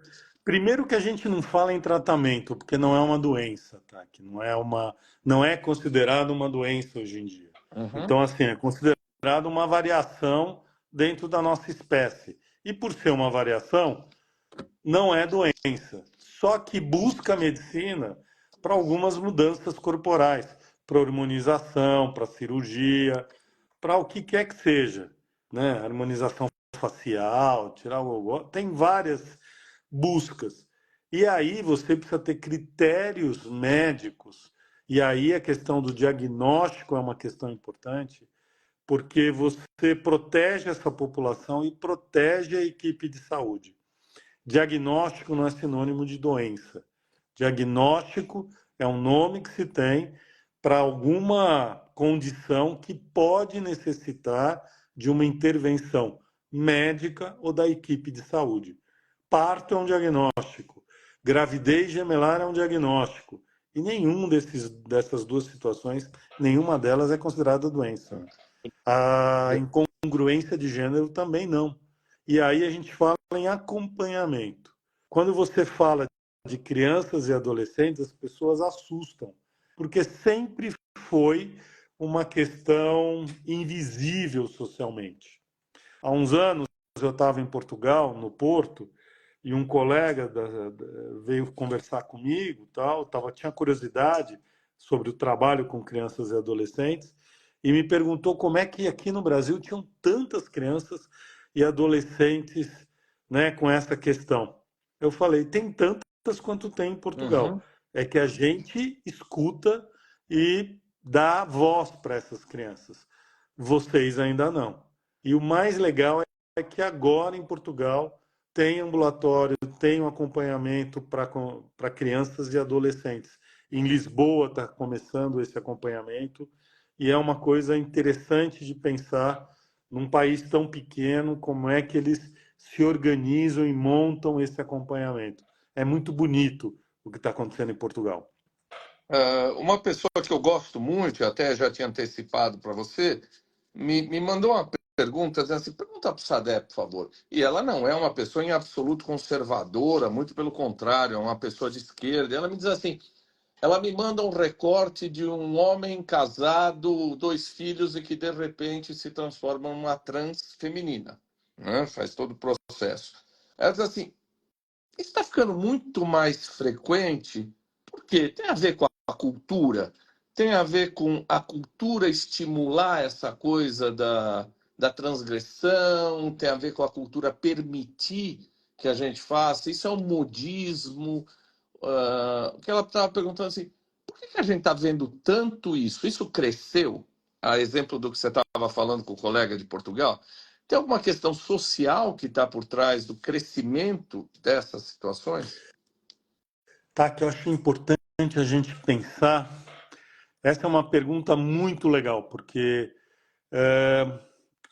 Primeiro que a gente não fala em tratamento, porque não é uma doença, tá? Que não é considerado uma doença hoje em dia. Uhum. Então, assim, é considerado uma variação dentro da nossa espécie. E por ser uma variação, não é doença. Só que busca a medicina para algumas mudanças corporais, para hormonização, para cirurgia, para o que quer que seja, né? Harmonização facial, tirar o... Tem várias buscas. E aí você precisa ter critérios médicos. E aí a questão do diagnóstico é uma questão importante, porque você protege essa população e protege a equipe de saúde. Diagnóstico não é sinônimo de doença. Diagnóstico é um nome que se tem para alguma condição que pode necessitar de uma intervenção médica ou da equipe de saúde. Parto é um diagnóstico, gravidez gemelar é um diagnóstico, e dessas duas situações, nenhuma delas é considerada doença. A incongruência de gênero também não. E aí a gente fala em acompanhamento. Quando você fala de crianças e adolescentes, as pessoas assustam, porque sempre foi uma questão invisível socialmente. Há uns anos eu estava em Portugal, no Porto, e um colega veio conversar comigo, tinha curiosidade sobre o trabalho com crianças e adolescentes, e me perguntou como é que aqui no Brasil tinham tantas crianças e adolescentes, né, com essa questão. Eu falei, tem tantas quanto tem em Portugal. Uhum. É que a gente escuta e dá voz para essas crianças. Vocês ainda não. E o mais legal é que agora em Portugal tem ambulatório, tem um acompanhamento para crianças e adolescentes. Em Lisboa está começando esse acompanhamento e é uma coisa interessante de pensar num país tão pequeno, como é que eles se organizam e montam esse acompanhamento. É muito bonito o que está acontecendo em Portugal. Uma pessoa que eu gosto muito, até já tinha antecipado para você, me mandou uma pergunta, dizendo assim, pergunta para o Sadé, por favor. E ela não é uma pessoa em absoluto conservadora, muito pelo contrário, é uma pessoa de esquerda. Ela me diz assim, ela me manda um recorte de um homem casado, 2 filhos e que de repente se transforma numa trans feminina, né? Faz todo o processo. Ela diz assim, isso está ficando muito mais frequente, porque tem a ver com a cultura, tem a ver com a cultura estimular essa coisa da transgressão, tem a ver com a cultura permitir que a gente faça. Isso é um modismo. Que ela estava perguntando assim, por que a gente está vendo tanto isso? Isso cresceu? A exemplo do que você estava falando com o colega de Portugal. Tem alguma questão social que está por trás do crescimento dessas situações? Tá, que eu acho importante a gente pensar. Essa é uma pergunta muito legal, porque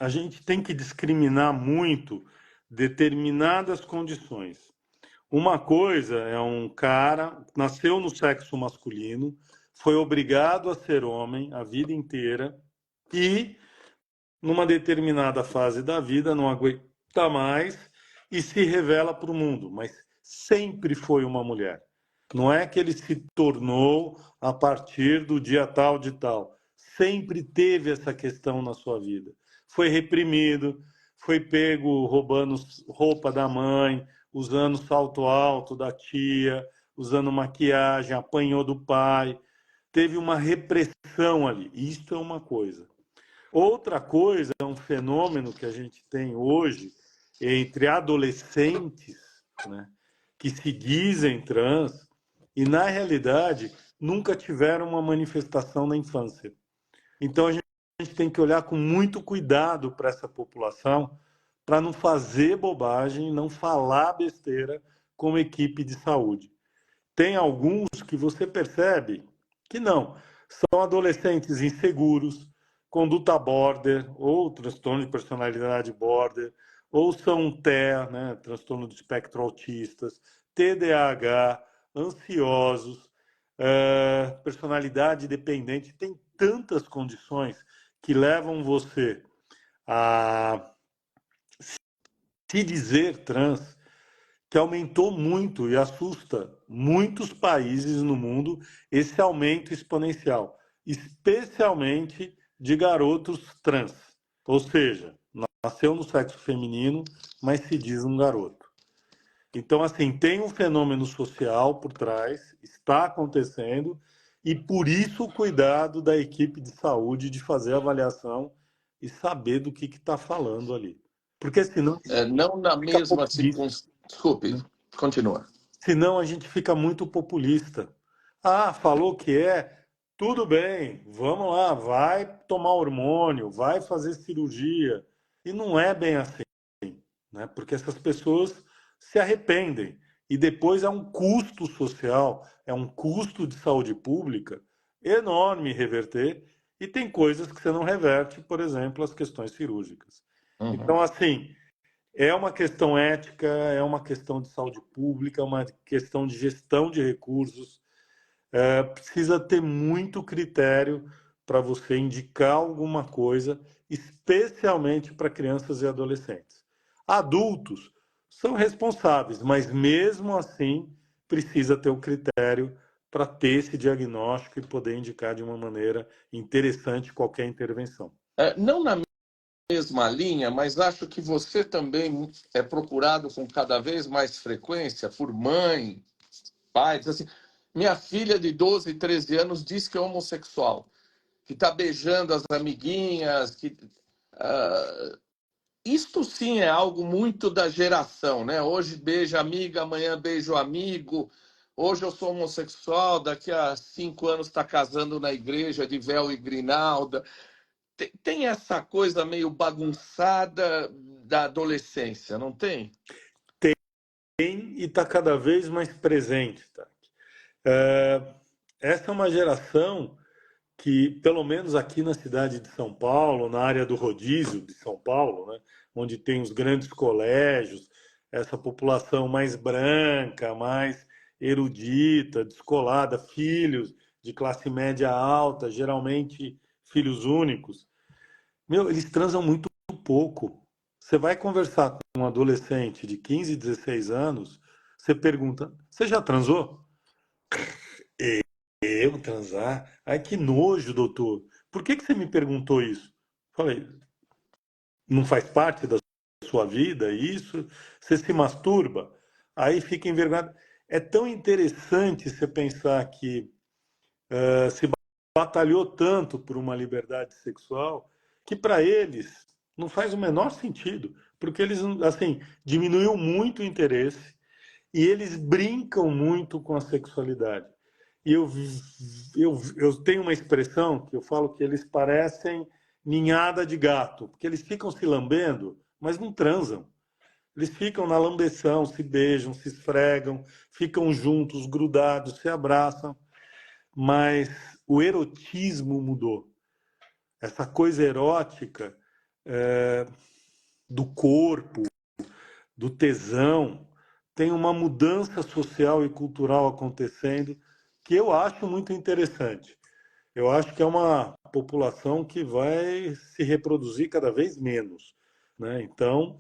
a gente tem que discriminar muito determinadas condições. Uma coisa é um cara, nasceu no sexo masculino, foi obrigado a ser homem a vida inteira e, numa determinada fase da vida, não aguenta mais e se revela para o mundo, mas sempre foi uma mulher. Não é que ele se tornou a partir do dia tal de tal. Sempre teve essa questão na sua vida. Foi reprimido, foi pego roubando roupa da mãe, usando salto alto da tia, usando maquiagem, apanhou do pai. Teve uma repressão ali. Isto é uma coisa. Outra coisa é um fenômeno que a gente tem hoje entre adolescentes, né, que se dizem trans, e, na realidade, nunca tiveram uma manifestação na infância. Então, a gente tem que olhar com muito cuidado para essa população, para não fazer bobagem, não falar besteira como equipe de saúde. Tem alguns que você percebe que não. São adolescentes inseguros, conduta border, ou transtorno de personalidade border, ou são TEA, né, transtorno do espectro autistas, TDAH, ansiosos, personalidade dependente. Tem tantas condições que levam você a se dizer trans, que aumentou muito e assusta muitos países no mundo esse aumento exponencial, especialmente de garotos trans. Ou seja, nasceu no sexo feminino, mas se diz um garoto. Então, assim, tem um fenômeno social por trás, está acontecendo, e por isso o cuidado da equipe de saúde de fazer a avaliação e saber do que está falando ali. Porque senão Não na fica mesma populista, circunstância. Desculpe, né? continua. Senão a gente fica muito populista. Ah, falou que é, tudo bem, vamos lá, vai tomar hormônio, vai fazer cirurgia. E não é bem assim, né? Porque essas pessoas se arrependem. E depois é um custo social, é um custo de saúde pública enorme reverter. E tem coisas que você não reverte, por exemplo, as questões cirúrgicas. Uhum. Então, assim, é uma questão ética, é uma questão de saúde pública, é uma questão de gestão de recursos. Precisa ter muito critério para você indicar alguma coisa, especialmente para crianças e adolescentes. Adultos são responsáveis, mas mesmo assim precisa ter o critério para ter esse diagnóstico e poder indicar de uma maneira interessante qualquer intervenção. Não na mesma linha, mas acho que você também é procurado com cada vez mais frequência por mãe, pais, assim. Minha filha de 12, 13 anos diz que é homossexual, que está beijando as amiguinhas, que isto sim é algo muito da geração, né? Hoje beija amiga, amanhã beijo amigo. Hoje eu sou homossexual, daqui a 5 anos está casando na igreja de véu e grinalda. Tem essa coisa meio bagunçada da adolescência, não tem? Tem e está cada vez mais presente. Tá? Essa é uma geração que, pelo menos aqui na cidade de São Paulo, na área do rodízio de São Paulo, né, onde tem os grandes colégios, essa população mais branca, mais erudita, descolada, filhos de classe média alta, geralmente filhos únicos, meu, eles transam muito pouco. Você vai conversar com um adolescente de 15, 16 anos, você pergunta: você já transou? Eu transar? Ai, que nojo, doutor. Por que você me perguntou isso? Falei, não faz parte da sua vida isso? Você se masturba? Aí fica envergonhado. É tão interessante você pensar que se batalhou tanto por uma liberdade sexual que para eles não faz o menor sentido, porque eles assim diminuiu muito o interesse e eles brincam muito com a sexualidade. E eu tenho uma expressão que eu falo que eles parecem ninhada de gato, porque eles ficam se lambendo, mas não transam. Eles ficam na lambeção, se beijam, se esfregam, ficam juntos, grudados, se abraçam, mas o erotismo mudou. Essa coisa erótica do corpo, do tesão, tem uma mudança social e cultural acontecendo que eu acho muito interessante. Eu acho que é uma população que vai se reproduzir cada vez menos, né? Então,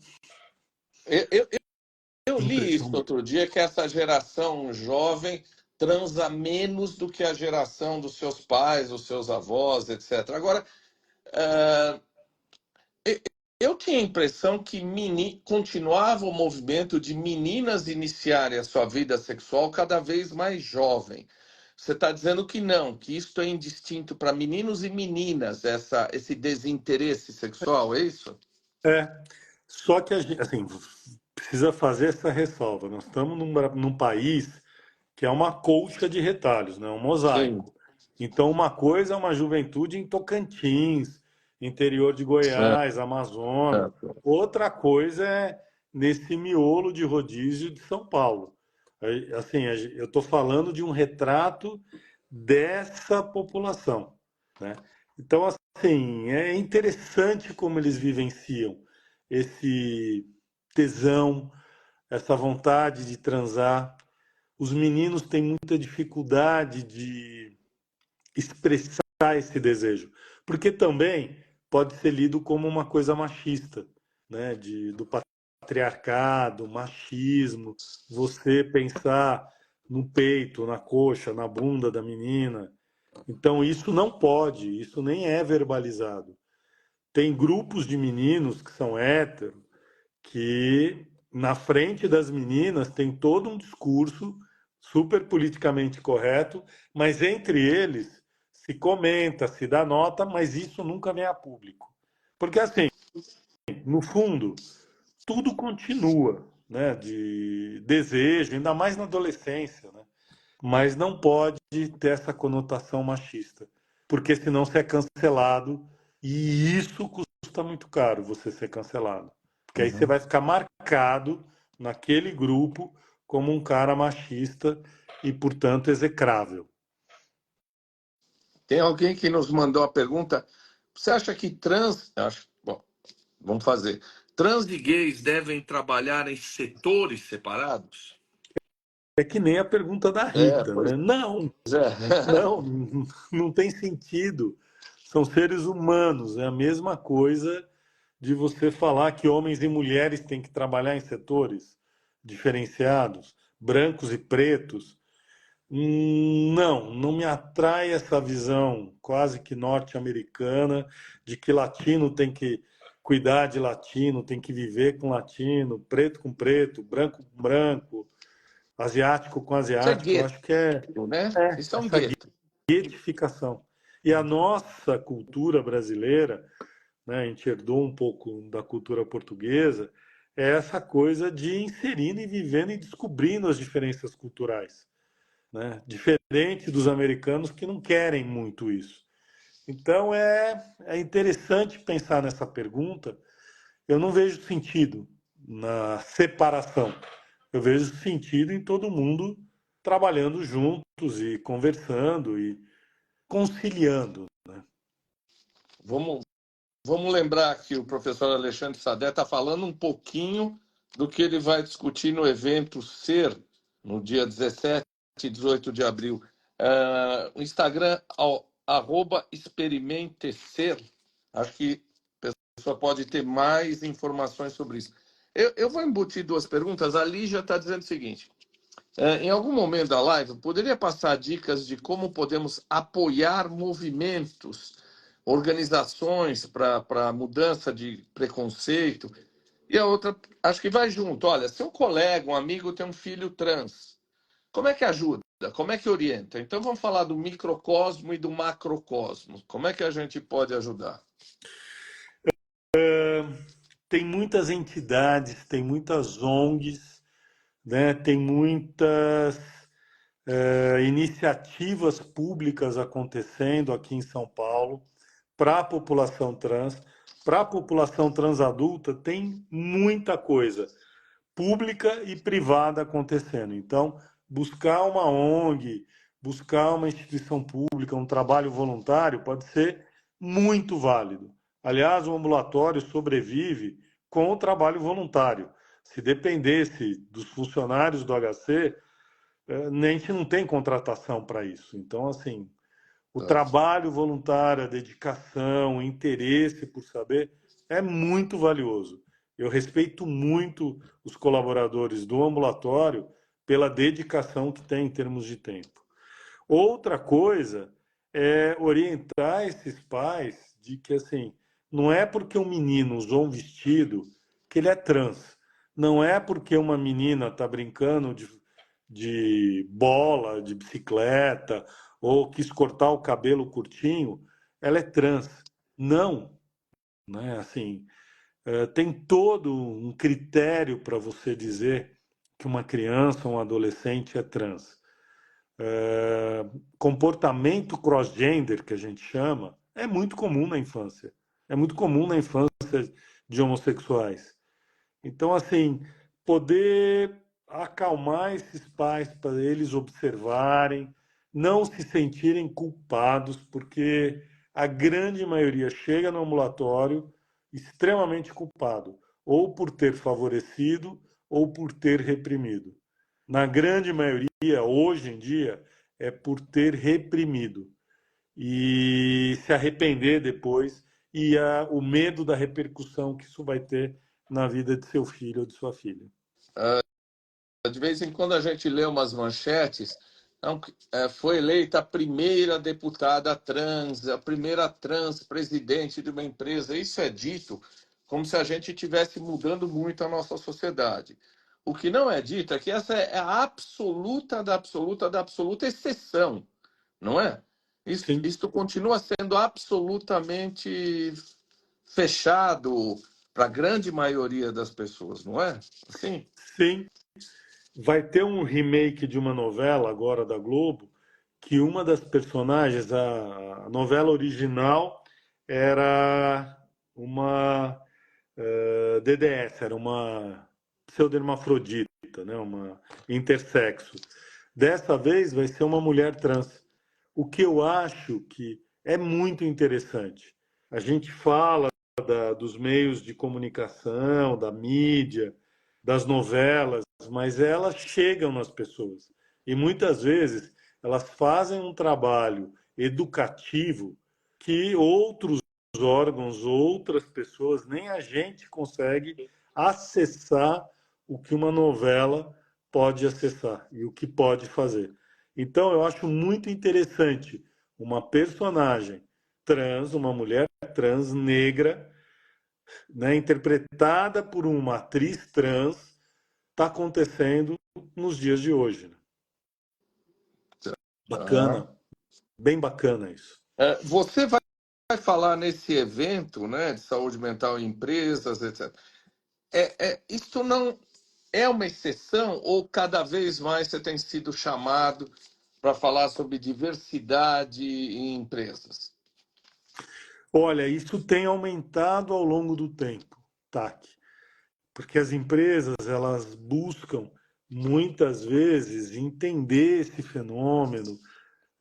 Eu li impressão isso minha. outro dia, que essa geração jovem transa menos do que a geração dos seus pais, dos seus avós, etc. Agora, eu tinha a impressão que continuava o movimento de meninas iniciarem a sua vida sexual cada vez mais jovem. Você está dizendo que não, que isto é indistinto para meninos e meninas, esse desinteresse sexual, é isso? É, só que a gente, assim, precisa fazer essa ressalva. Nós estamos num país que é uma colcha de retalhos, né? Um sim, mosaico. Então, uma coisa é uma juventude em Tocantins, interior de Goiás, Amazonas. certo. Outra coisa é nesse miolo de rodízio de São Paulo. Assim, eu estou falando de um retrato dessa população, né? Então, assim, é interessante como eles vivenciam esse tesão, essa vontade de transar. Os meninos têm muita dificuldade de expressar esse desejo, porque também pode ser lido como uma coisa machista, né? Do patriarcado, machismo, você pensar no peito, na coxa, na bunda da menina. Então isso não pode, isso nem é verbalizado. Tem grupos de meninos que são héteros que na frente das meninas tem todo um discurso super politicamente correto, mas entre eles se comenta, se dá nota, mas isso nunca vem a público. Porque assim, no fundo, tudo continua, né, de desejo, ainda mais na adolescência, né? Mas não pode ter essa conotação machista, porque senão você é cancelado e isso custa muito caro, você ser cancelado. Porque aí você Uhum. vai ficar marcado naquele grupo como um cara machista e, portanto, execrável. Tem alguém que nos mandou a pergunta: você acha que trans. Bom, vamos fazer. Trans e gays devem trabalhar em setores separados? É que nem a pergunta da Rita, Pois né? Não, é. não, não tem sentido. São seres humanos, é a mesma coisa de você falar que homens e mulheres têm que trabalhar em setores diferenciados, brancos e pretos. Não, não me atrai essa visão quase que norte-americana de que latino tem que cuidar de latino, tem que viver com latino, preto com preto, branco com branco, asiático com Isso é asiático. Eu acho que gueto, né? Isso é um essa gueto. guetificação. E a nossa cultura brasileira, né, a gente herdou um pouco da cultura portuguesa, é essa coisa de inserindo e vivendo e descobrindo as diferenças culturais, né? Diferente dos americanos que não querem muito isso. Então é interessante pensar nessa pergunta. Eu não vejo sentido na separação. Eu vejo sentido em todo mundo trabalhando juntos e conversando e conciliando. Vamos, vamos lembrar que o professor Alexandre Sadé está falando um pouquinho do que ele vai discutir no evento SER, no dia 17 e 18 de abril. O Instagram, @experimentecer. Acho que a pessoa pode ter mais informações sobre isso. Eu vou embutir duas perguntas. A Lígia está dizendo o seguinte: em algum momento da live, poderia passar dicas de como podemos apoiar movimentos, organizações para mudança de preconceito? E a outra, acho que vai junto. Olha, se um colega, um amigo tem um filho trans, como é que ajuda? Como é que orienta? Então vamos falar do microcosmo e do macrocosmo. Como é que a gente pode ajudar? Tem muitas entidades, tem muitas ONGs, né? Tem muitas iniciativas públicas acontecendo aqui em São Paulo para a população trans. Para a população transadulta, tem muita coisa pública e privada acontecendo. Então, buscar uma ONG, buscar uma instituição pública, um trabalho voluntário pode ser muito válido. Aliás, o ambulatório sobrevive com o trabalho voluntário. Se dependesse dos funcionários do HC, a gente não tem contratação para isso. Então, assim, o trabalho voluntário, a dedicação, o interesse por saber é muito valioso. Eu respeito muito os colaboradores do ambulatório pela dedicação que tem em termos de tempo. Outra coisa é orientar esses pais de que assim, não é porque um menino usou um vestido que ele é trans. Não é porque uma menina está brincando de bola, de bicicleta, ou quis cortar o cabelo curtinho, ela é trans. Não, né? Assim, tem todo um critério para você dizer que uma criança ou um adolescente é trans. comportamento cross-gender, que a gente chama, é muito comum na infância. É muito comum na infância de homossexuais. Então, assim, poder acalmar esses pais para eles observarem, não se sentirem culpados, porque a grande maioria chega no ambulatório extremamente culpado, ou por ter favorecido, ou por ter reprimido. Na grande maioria, hoje em dia, é por ter reprimido e se arrepender depois e o medo da repercussão que isso vai ter na vida de seu filho ou de sua filha. De vez em quando a gente lê umas manchetes, foi eleita a primeira deputada trans, a primeira trans presidente de uma empresa. Isso é dito como se a gente estivesse mudando muito a nossa sociedade. O que não é dito é que essa é a absoluta da absoluta da absoluta exceção, não é? Sim, Isto continua sendo absolutamente fechado para a grande maioria das pessoas, não é? Sim. sim. Vai ter um remake de uma novela agora da Globo, que uma das personagens, a novela original, era uma DDS, era uma pseudo-hermafrodita, né? Uma intersexo. Dessa vez vai ser uma mulher trans. O que eu acho que é muito interessante. A gente fala dos meios de comunicação, da mídia, das novelas, mas elas chegam nas pessoas. E muitas vezes elas fazem um trabalho educativo que outros órgãos, outras pessoas, nem a gente consegue acessar o que uma novela pode acessar e o que pode fazer. Então, eu acho muito interessante uma personagem trans, uma mulher trans negra, né, interpretada por uma atriz trans, está acontecendo nos dias de hoje. Né? Ah. Bacana, bem bacana isso. Você vai falar nesse evento, né, de saúde mental em empresas, etc. Isso não é uma exceção ou cada vez mais você tem sido chamado para falar sobre diversidade em empresas? Olha, isso tem aumentado ao longo do tempo, TAC, porque as empresas elas buscam muitas vezes entender esse fenômeno,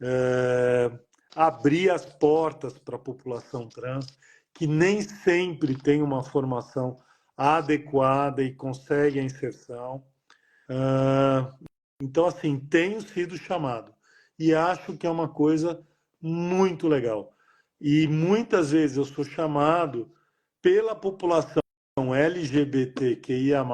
é, abrir as portas para a população trans, que nem sempre tem uma formação adequada e consegue a inserção. Então, assim, tenho sido chamado e acho que é uma coisa muito legal. E muitas vezes eu sou chamado pela população LGBTQIA+,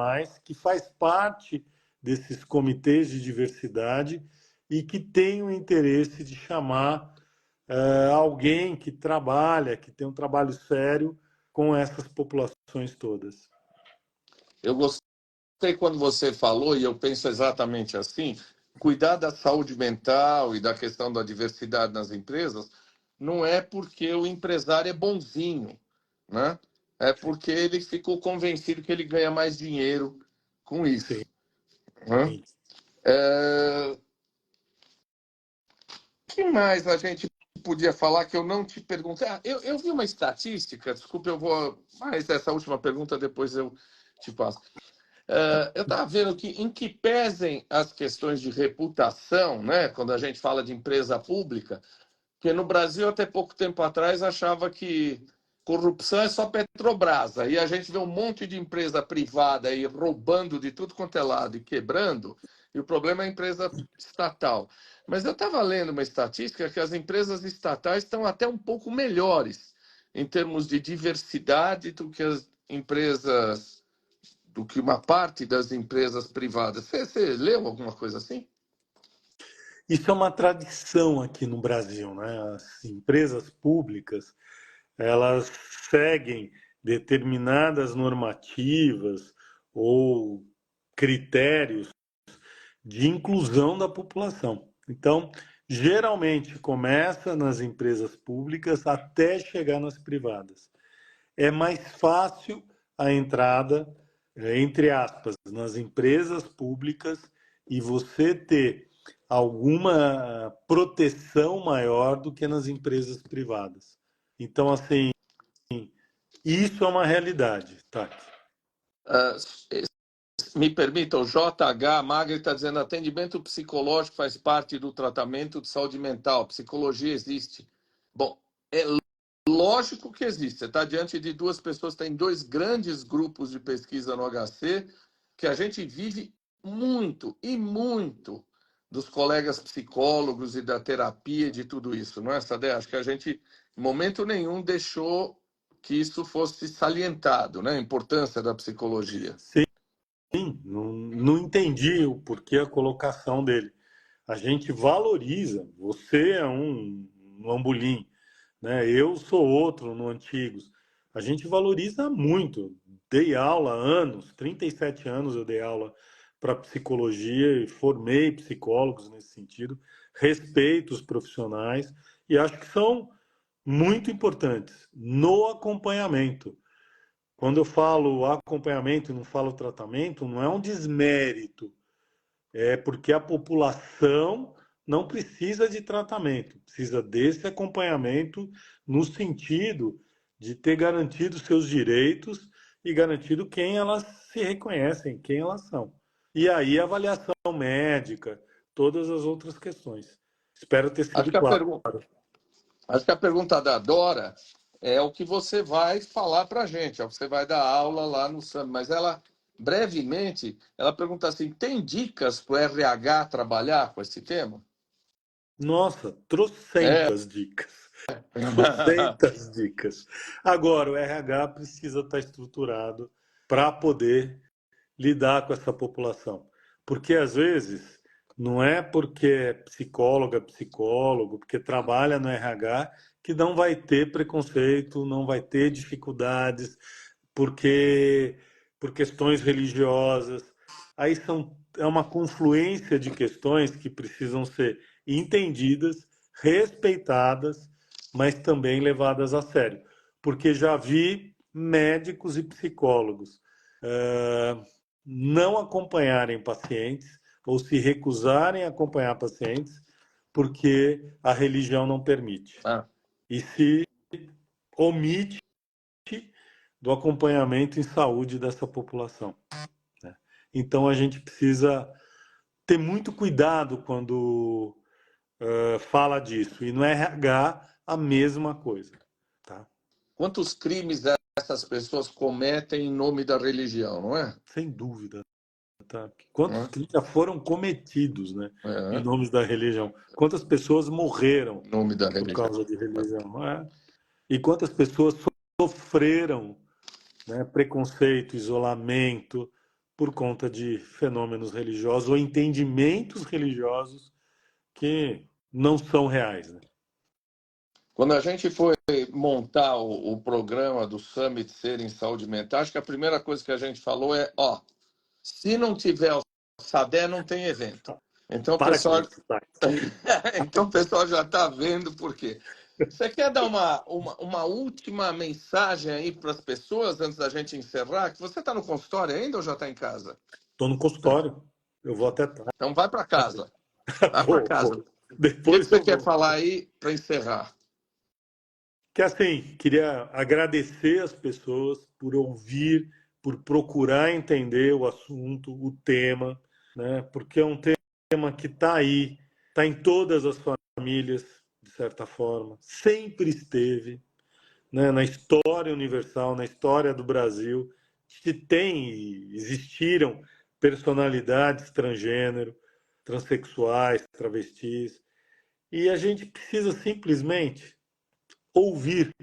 que faz parte desses comitês de diversidade e que tem o interesse de chamar alguém que trabalha, que tem um trabalho sério com essas populações todas. Eu gostei quando você falou, e eu penso exatamente assim, cuidar da saúde mental e da questão da diversidade nas empresas não é porque o empresário é bonzinho, né? É Sim, porque ele ficou convencido que ele ganha mais dinheiro com isso, né? sim. O que mais a gente podia falar que eu não te perguntei? Eu vi uma estatística, desculpe, eu vou. Mas essa última pergunta depois eu te passo. Eu estava vendo que, em que pesem as questões de reputação, né? Quando a gente fala de empresa pública, porque no Brasil, até pouco tempo atrás, achava que corrupção é só Petrobras. Aí a gente vê um monte de empresa privada aí roubando de tudo quanto é lado e quebrando, e o problema é a empresa estatal. Mas eu estava lendo uma estatística que as empresas estatais estão até um pouco melhores em termos de diversidade do que as empresas, do que uma parte das empresas privadas. Você leu alguma coisa assim? Isso é uma tradição aqui no Brasil, né? As empresas públicas, elas seguem determinadas normativas ou critérios de inclusão da população. Então, geralmente começa nas empresas públicas até chegar nas privadas. É mais fácil a entrada, entre aspas, nas empresas públicas e você ter alguma proteção maior do que nas empresas privadas. Então, assim, isso é uma realidade, tá? Ah, me permita, o JH Magri está dizendo atendimento psicológico faz parte do tratamento de saúde mental. Psicologia existe. Bom, é lógico que existe. Você está diante de duas pessoas, tem dois grandes grupos de pesquisa no HC, que a gente vive muito e muito dos colegas psicólogos e da terapia e de tudo isso, não é, Sadé? Acho que a gente, em momento nenhum, deixou que isso fosse salientado, né? A importância da psicologia. Sim, não entendi o porquê a colocação dele. A gente valoriza. Você é um Ambulim, né? Eu sou outro no Antigos. A gente valoriza muito. Dei aula há anos, 37 anos eu dei aula para psicologia e formei psicólogos nesse sentido. Respeito os profissionais e acho que são muito importantes no acompanhamento. Quando eu falo acompanhamento e não falo tratamento, não é um desmérito, é porque a população não precisa de tratamento, precisa desse acompanhamento no sentido de ter garantido seus direitos e garantido quem elas se reconhecem, quem elas são. E aí a avaliação médica, todas as outras questões. Espero ter Acho sido que a claro. pergunta Acho que a pergunta da Dora é o que você vai falar para a gente, é o que você vai dar aula lá no SAM. Mas ela, brevemente, ela pergunta assim: tem dicas para o RH trabalhar com esse tema? Nossa, É. trocentas dicas. Trocentas dicas. Agora, o RH precisa estar estruturado para poder lidar com essa população. Porque, às vezes, não é porque é psicóloga, psicólogo, porque trabalha no RH, que não vai ter preconceito, não vai ter dificuldades, porque por questões religiosas. Aí é uma confluência de questões que precisam ser entendidas, respeitadas, mas também levadas a sério. Porque já vi médicos e psicólogos não acompanharem pacientes ou se recusarem a acompanhar pacientes porque a religião não permite. Ah, E se omite do acompanhamento em saúde dessa população, né? Então a gente precisa ter muito cuidado quando fala disso. E no RH a mesma coisa, tá? quantos crimes essas pessoas cometem em nome da religião, não é? Sem dúvida, tá? Não Quantos é? crimes já foram cometidos, né, em É, nome da religião? Quantas pessoas morreram em nome da por religião. causa de religião? E quantas pessoas sofreram, né, preconceito, isolamento por conta de fenômenos religiosos ou entendimentos religiosos que não são reais, né? Quando a gente foi montar o programa do Summit Ser em Saúde Mental, acho que a primeira coisa que a gente falou é, ó, se não tiver o SADE, não tem evento. Então o Para com pessoal, isso, tá? então, o pessoal já está vendo por quê. Você quer dar uma última mensagem aí para as pessoas antes da gente encerrar? Que você está no consultório ainda ou já está em casa? Estou no consultório, eu vou até tarde. Então vai para casa. Vai para casa. Vou. O que Depois você eu quer vou. falar aí para encerrar? Que assim, queria agradecer as pessoas por ouvir, por procurar entender o assunto, o tema, né? Porque é um tema que está aí, está em todas as famílias, de certa forma, sempre esteve, né? Na história universal, na história do Brasil, que tem e existiram personalidades transgênero, transexuais, travestis, e a gente precisa simplesmente ouvir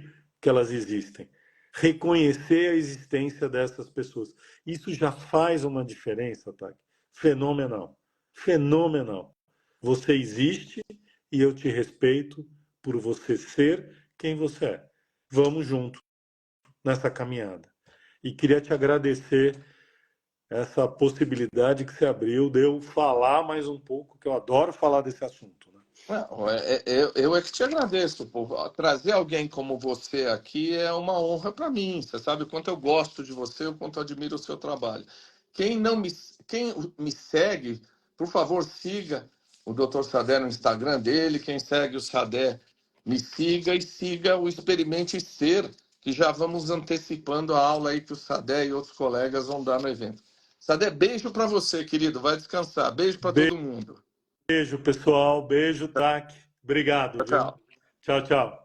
que elas existem, reconhecer a existência dessas pessoas. Isso já faz uma diferença, tá? Fenomenal. Fenomenal. Você existe e eu te respeito por você ser quem você é. Vamos junto nessa caminhada. E queria te agradecer essa possibilidade que você abriu de eu falar mais um pouco, que eu adoro falar desse assunto, né? Não, eu é que te agradeço, por trazer alguém como você aqui é uma honra para mim. Você sabe o quanto eu gosto de você, o quanto eu admiro o seu trabalho. Quem não me, quem me segue, por favor, siga o Dr. Sadé no Instagram dele. Quem segue o Sadé, me siga e siga o Experimente Ser, que já vamos antecipando a aula aí que o Sadé e outros colegas vão dar no evento. Sadé, beijo para você, querido. Vai descansar. Beijo para todo mundo. Beijo, pessoal. Beijo, Tac. Obrigado, Tchau, viu? tchau. Tchau, tchau.